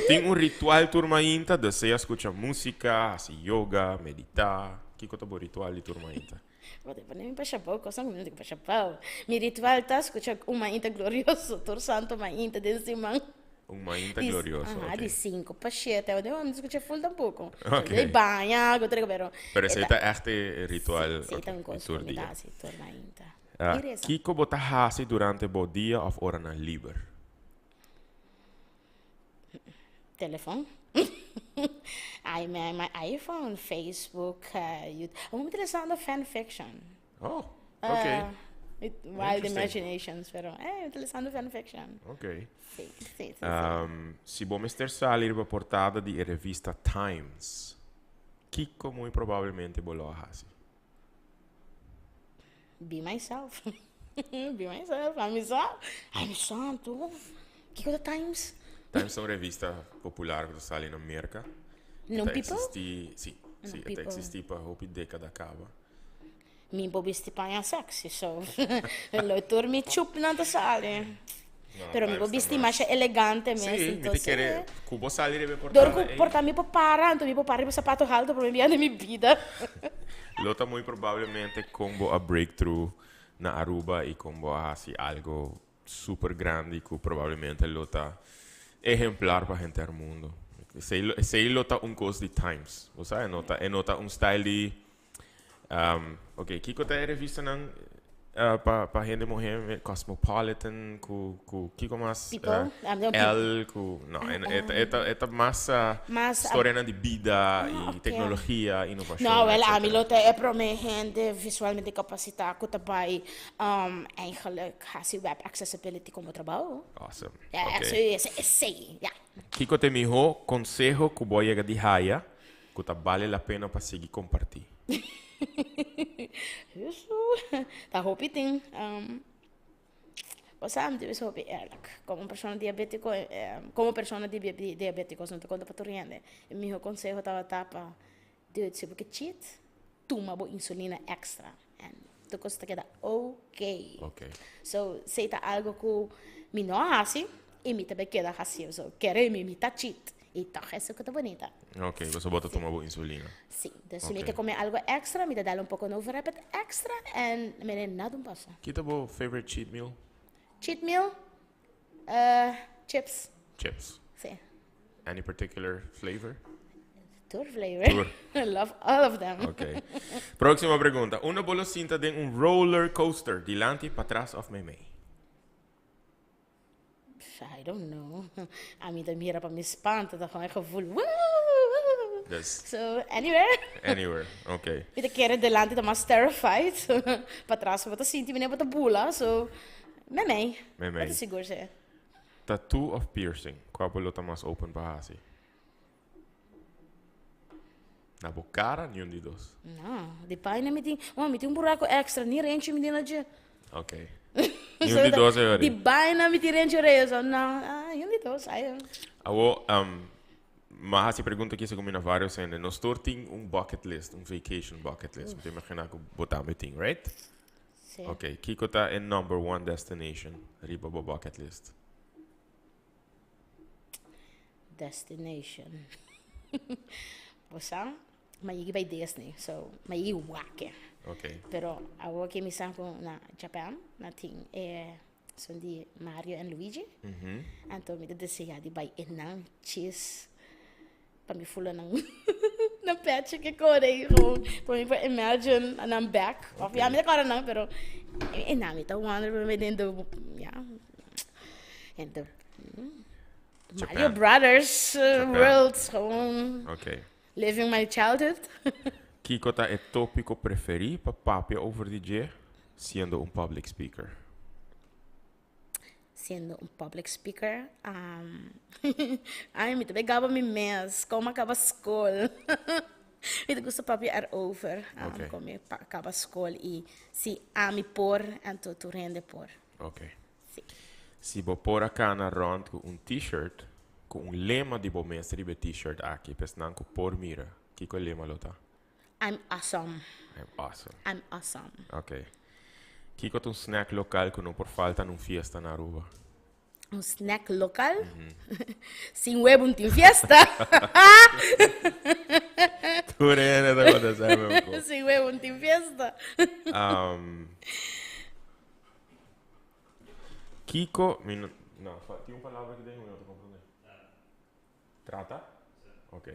Tem um ritual turma inta, deseja escuchar música, hacer yoga, meditar. Que é o ritual de turma inta? Vou ter nem para chapéu, coisa não tem para chapéu. Mi ritual tá escuchar uma inta glorioso, tor santo uma inta desse semana. Uma inta glorioso. Ah, de 5 para 7, eu não escutar full tampouco. Ok. De banha, eu treco pero. Pero esse é este ritual. Sim, tá um okay, coisa tur que dia. dá se torna inta. Que você faz durante o dia ou hora na livre? Telefone. I my iPhone, Facebook, YouTube. I'm interessado no fanfiction. Oh, ok. Wild Interesting. imaginations, pero interessado no fanfiction. Ok. Sim, sim, sim. Se você estiver sair para a portada de revista Times, que muito provavelmente você faz? Be myself. Be myself. I'm santo. Que coisa Times? Times é uma revista popular que sai na América. Não people? Sim, até people. existir para a década acaba. Min på vestipanha sexy, so. Leitor me chup na da sala. Pero mi po vesti mais elegante mesmo. Sim, então me querer cubo sair de Dor portada. que portar me po para, então me po para sapato alto para me de minha vida. Lota muito provavelmente combo a breakthrough na Aruba e combo a assim algo super grande que provavelmente lota exemplar para gente do mundo. Se lota coisa de Times, você nota style de ok, que é revista não para gente morrer Cosmopolitan que mais People? Elle não é mais história de vida e ok. tecnologia inovação. Nou, wel, etc. a Milota é para mim gente visualmente capacitada que também eigenlijk has web accessibility como trabalho. Awesome. Ja, Okay. so sei, ja. Kiko te mijo consejo que voy a de haya que ta vale la pena para seguir compartir. Isso, tá hopiting. Você deve ser eerlijk. Como pessoa diabético, como pessoa diabético, não te conta para torrente. Meu conselho estava tapa, dude, se você cheat, toma bo insulina extra. And tu costa queda ok. Ok. So, se tá algo que me não hace, e me também queda assim. So, querer me tá cheat. E tá isso que tá bonita. Ok, você bota tomar boa insulina. Sim, então se Ok. me quer comer algo extra, me dá um pouco no overrapid extra, e me nada passa. Que tá bom favorite cheat meal? Cheat meal, chips. Chips. Sim. Any particular flavor? Tour flavor. Tour. I love all of them. Ok. Próxima pergunta. Una bolosita de roller coaster, dilante para trás of me. I don't know. A mim da mira para me espanta, tá com um gevoel. That's So, anywhere. anywhere. Ok. Me quer delante da mais terrified. Para trás, para sentir, me para bula. So, me. Me. Para seguro se. Tattoo of piercing. Qual bolota mais open para assim? Na bocara, nenhum de dois. Não, de pai não me tem buraco extra, nem rente me dina de. Ok. Nenhum de dois é De hora. pai não me tem rente rezo. Não, nenhum de dois. Aí, Awo, mas se pergunta aqui se combina vários ainda. Nós torting bucket list, vacation bucket list. Você imagina que botar meeting, right? sim. Ok. Kiko tá em number one destination. Riba bo bucket list. Destination. Você, mas vai Disney, so, mas wake. Ok. Pero ako que me sanko na Japan, na ting são de Mario and Luigi. Então me deseja de buy enang cheese para me fula ng na patch que corei para me imagine and I'm back. Of ya me kara nang pero enami ta wonder me dentro yeah. And Japan. Mario Brothers world home Ok. living my childhood. Kiko tá é tópico preferido para papia over DJ, sendo public speaker. Sendo public speaker, ai, me também gaba me mês, como acaba a escola. Ik gusto papi erover. Oké. Kom je acaba school e si ami por en tu rende por. Ok. Sì. Se você pôr a cana rond com t-shirt, com lema de bom mestre de t-shirt aqui, pensando que por mira, que o lema lo tá? I'm awesome. I'm awesome. I'm awesome. Ok. Que é um snack local que não por falta num fiesta na rua? Un snack local. Sin huevo, un tin fiesta. Tu rende da coisa sabe mesmo. Sin huevo, un tin fiesta. Kiko, não, tinha uma palavra que tem um outro compreender. Trata? Ok.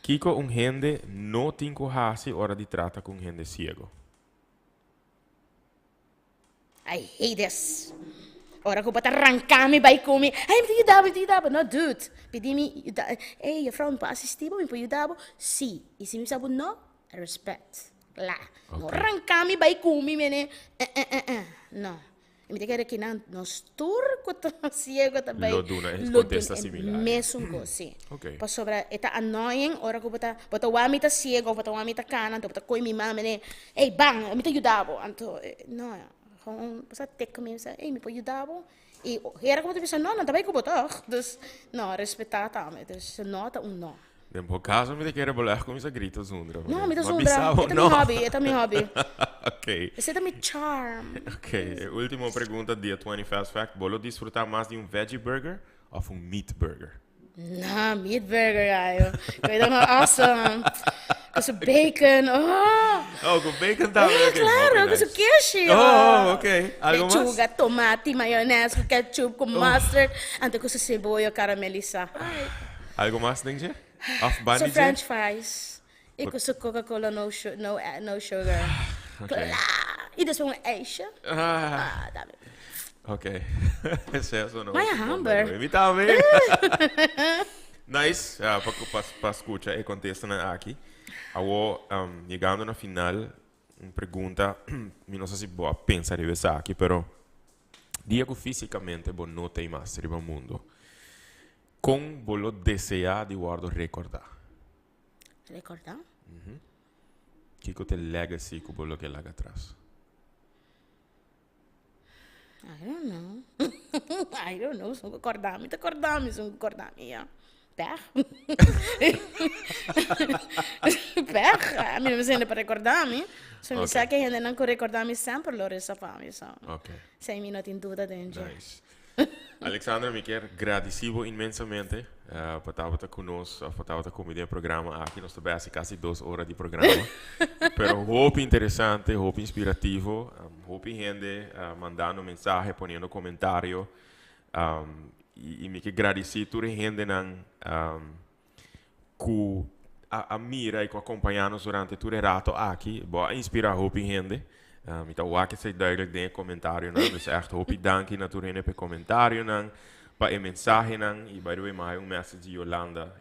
Kiko, gente não tem que hora de trata com gente ciego. I hate this. Ora ko bata arrancarmi vai comi. Ai, mi ti dava. No, dude. Pedimi, hey, je vrouw me assistivo, mi puoi aiutare? Sì. E se mi sa no, respect. Lá. No, Okay. arrancarmi vai comi, mene. No. Mi dica che non stur quando ciego também. Lo duna, è contesta similare. Mesmo così. Ok. Pa sobra, eta annoying, ora ko bata wami ta ciego, bata wami ta kanan, bata koi mi mama, mene. Hey, bang, mi ti aiutavo. Anto, no, gewoon, basta tikken me, zei, hey, me puoi aiutare? E era come se no, non te vai come toch? Dus, no, rispettata a me, dus no, ta un no. Nel mio caso mi chiede voler come si grita zundra. No, mi da Ma zundra, bisavo, è no. mio hobby. Ok. È stato mio charm. Ok, última pergunta dia 20 Fast Fact. Bolo disfrutar mais de um veggie burger ou um meat burger? No, meat burger, ja, Weet je, awesome. Con bacon, Oh, com bacon também. Ja, Okay, claro, okay, con nice. kirsch, Oh, ok. Algo mais? Lechuga, tomate, maionese, ketchup, com mustard. Ante com cebola carameliza. Algo mais, denk je? Of bunny So French fries. Ik was Coca-Cola no sugar. Okay. E dus een ijsje. Ah, Dame. ok. Excesso não. Mas é hamburger. Me também. Nice. Para escutar e contestar aqui. Agora, chegando na final, uma pergunta, não sei se vou pensar em isso aqui, pero dia que fisicamente vou não ter mais no mundo, com vou desejar de guardar recordar. Recordar? Que te legacy que vou que lá atrás. I don't know. Sono acordami, ja. Pech. Pech. A mim não me sente para recordar-me. Se me sa che gente non ricordarmi sempre, lo resta fame. So. Ok. 6 minuti in tuta dentro. Nice. Alexandra, me quero agradecido imensamente por estar conosco, por estar comigo no programa. Aqui nós tivemos quase 2 horas de programa. Pero hope interessante, hope inspirativo, hope gente mandando mensagem, ponendo comentário. E me quero agradecer a toda a gente que a mira e que acompanha-nos durante todo o rato aqui. Boa inspirar hope gente. Então, o que se duidelijk in commentaar, dus echt hoop ik dank je natuurlijk per commentaar, per een mensagem, e by the way, maar een message Yolanda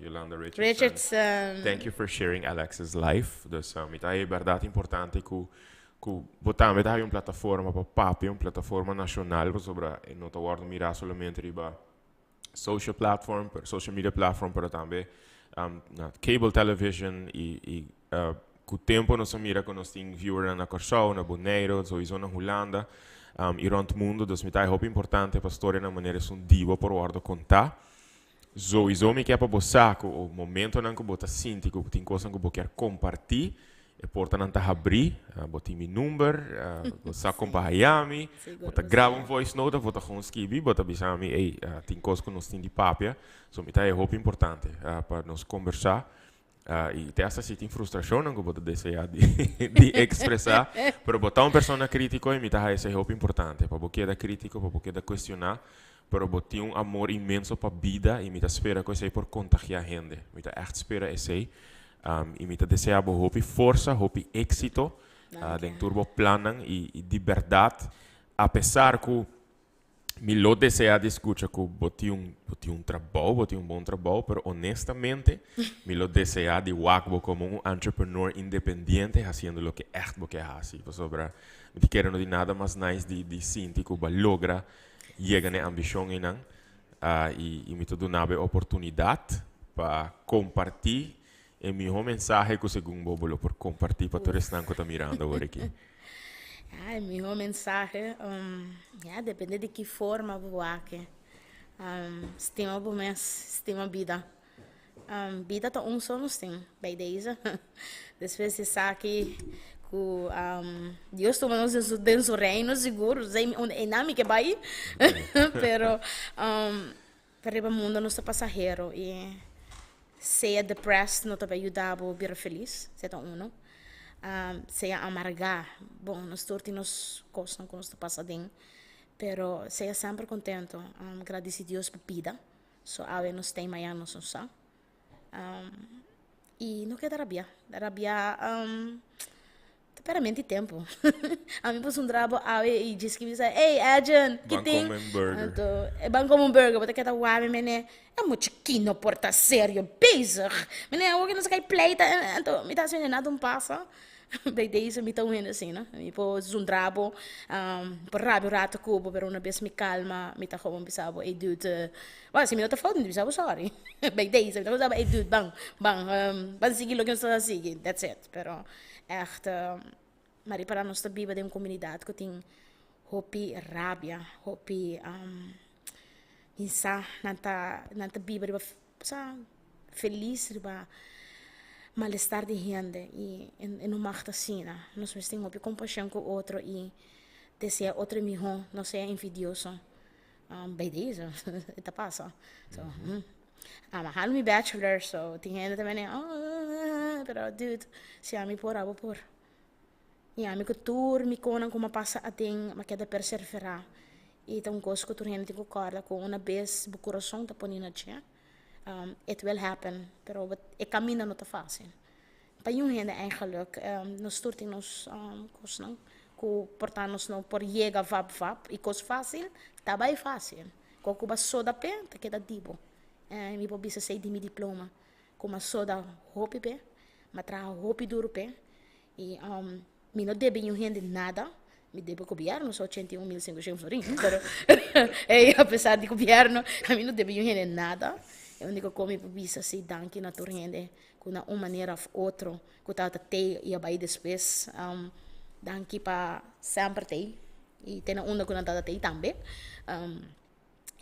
Richardson. Thank you for sharing Alex's life. Dus, het is verdade importante que botar met een plataforma para papi, een plataforma nacional, sobre não te worden mirar solamente riba social platform, per social media platform, pero também cable television e com o tempo nós mira que nós temos viewer na Corsão, na Bonaire, sowieso na Holanda, e rond o mundo, dus het is heel importante para a história na maneira são diva por ordem contar. Sowieso me quer para você que o momento não que você sente que tem coisa que você quer compartilhar, é importante abrir, botar meu número, você compartilhar, você grava voice note, você gewoon escrever, você avisar me, hey, tem coisa que nós temos de papel, so het is heel importante para nós conversar. E tem essa tem frustração que você deseja de expressar, mas botar uma pessoa crítica e me dá isso é muito importante, para você dar crítica, para você dar questionar, para você ter amor imenso para a vida e me dá espera que isso por contagiar gente, me dá echt espera isso e me dá desejar hope força, hope éxito, dentro do plano e de verdade, apesar que me lo deseja de escuchar que boti un trabalho, boti un bom trabalho, pero honestamente me lo deseja de wakbo como un entrepreneur independiente haciendo lo que echt bo que hace. Sobre me quero de nada mais nice de sentir que ba logra llegar a ambição e me todo nave oportunidade para compartilhar E meu mensagem que segundo Bobolo por compartilhar para todos que estão mirando agora aqui. Ai, meu mensagem, depende de que forma voar que. Estima bom mês, estima vida. Vida tá só nos tem, bem deze. Depois se sabe que Deus toma nos dentro do reino seguro, é nami que vai, pero para o mundo não está passageiro e seja depressed não te vai ajudar a viver feliz, se tá uno. Seja amargar, bom, nós todos nos costas com está passadinho, pero seja sempre contento, agradecido a Deus por vida, so ave nos tem amanhã nos usa. E não quer rabia, veramente tempo. A mim pus trabalho e disse que me disse, hey, Adrian, que tem? É bom como burger, porque tá uave, mene, é muito chiquinho, porta sério, bezig. Mene, hoje não sei pleita, então, me tá assim, nada passa. Bij deze me tão indo assim, né? Me pôs trabalho, por rápido rato cubo, pero uma vez me calma, me tá como bisabo, ei dude, se me não tá falando, bisabo, sorry. Bij deze, me tá falando, ei dude, bang, seguir o que nós estamos seguindo, that's it. Pero, echt, maar para nós tá viva de uma comunidade que tem hopi rabia, hopi, insa, nanta viva, feliz, malestar de gente e não mata assim, nós temos uma compaixão com o outro e desejar outro melhor, não ser envidioso. Bem isso, está passa. So, mahal mi bachelor, so tem gente também, pero dude, se a mi por. E a mi cultura, mi conan como passa a tem, mas quer perseverar. E então coisa que tu gente concorda com uma vez, o coração tá ponendo a it will happen, pero o caminho não está fácil. Para um gente eigenlijk, nós tortamos coisas que portamos não por chega vap, e coisa fácil, tá bem fácil. Qualquer coisa só da pé, tá que dá tipo. Me pode dizer de meu diploma, como só da roupa pé, mas traga roupa duro pé, e me não deve um gente nada. Me deve governo só 81.500 florins, pero apesar de governo, a mim não deve um gente nada. Eu único como eu visa se danke na torrente com uma maneira ou outra que tá até e vai depois danke para sempre ter e tem uma que não tá até também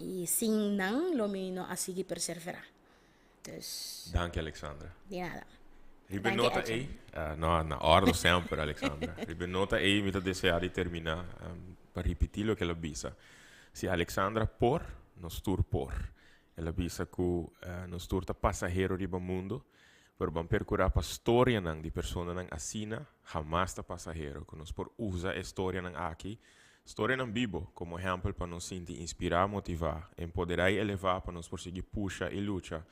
e sim não lo mino a seguir perseverar. Dus Danke Alexandra. De nada. Ribenota aí, na ordem sempre Alexandra. Ribenota aí me desejar de terminar para repetir o que ela bisa. Se Alexandra por, nós tur por. Ela bisa que nos turta passageiro riba mundo, por bom percurar para história nang di persona nang asina, jamás ta passageiro, que nos por usa a história nang aqui, história nang bibo, como exemplo para nos sentir inspirar, motivar, empoderar e elevar para nos conseguir puxa e luta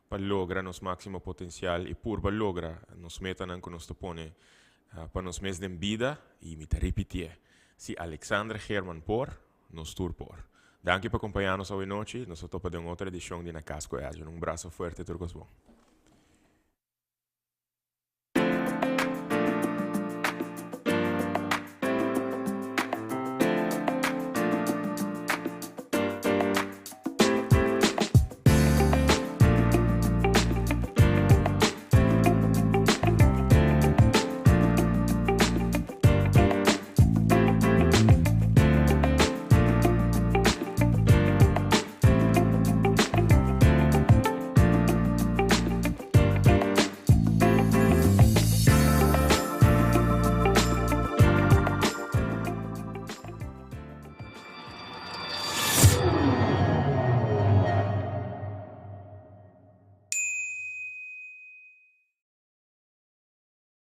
para lograr nos máximo potencial e por para lograr nos meta nang que nos topone para nos mes de vida e me te repetir. Si Alexandra German por, nos tur por. Danke por acompanhar-nos hoje noite. Nós estamos para uma outra edição de Na Casco Edge. Um abraço forte a todos.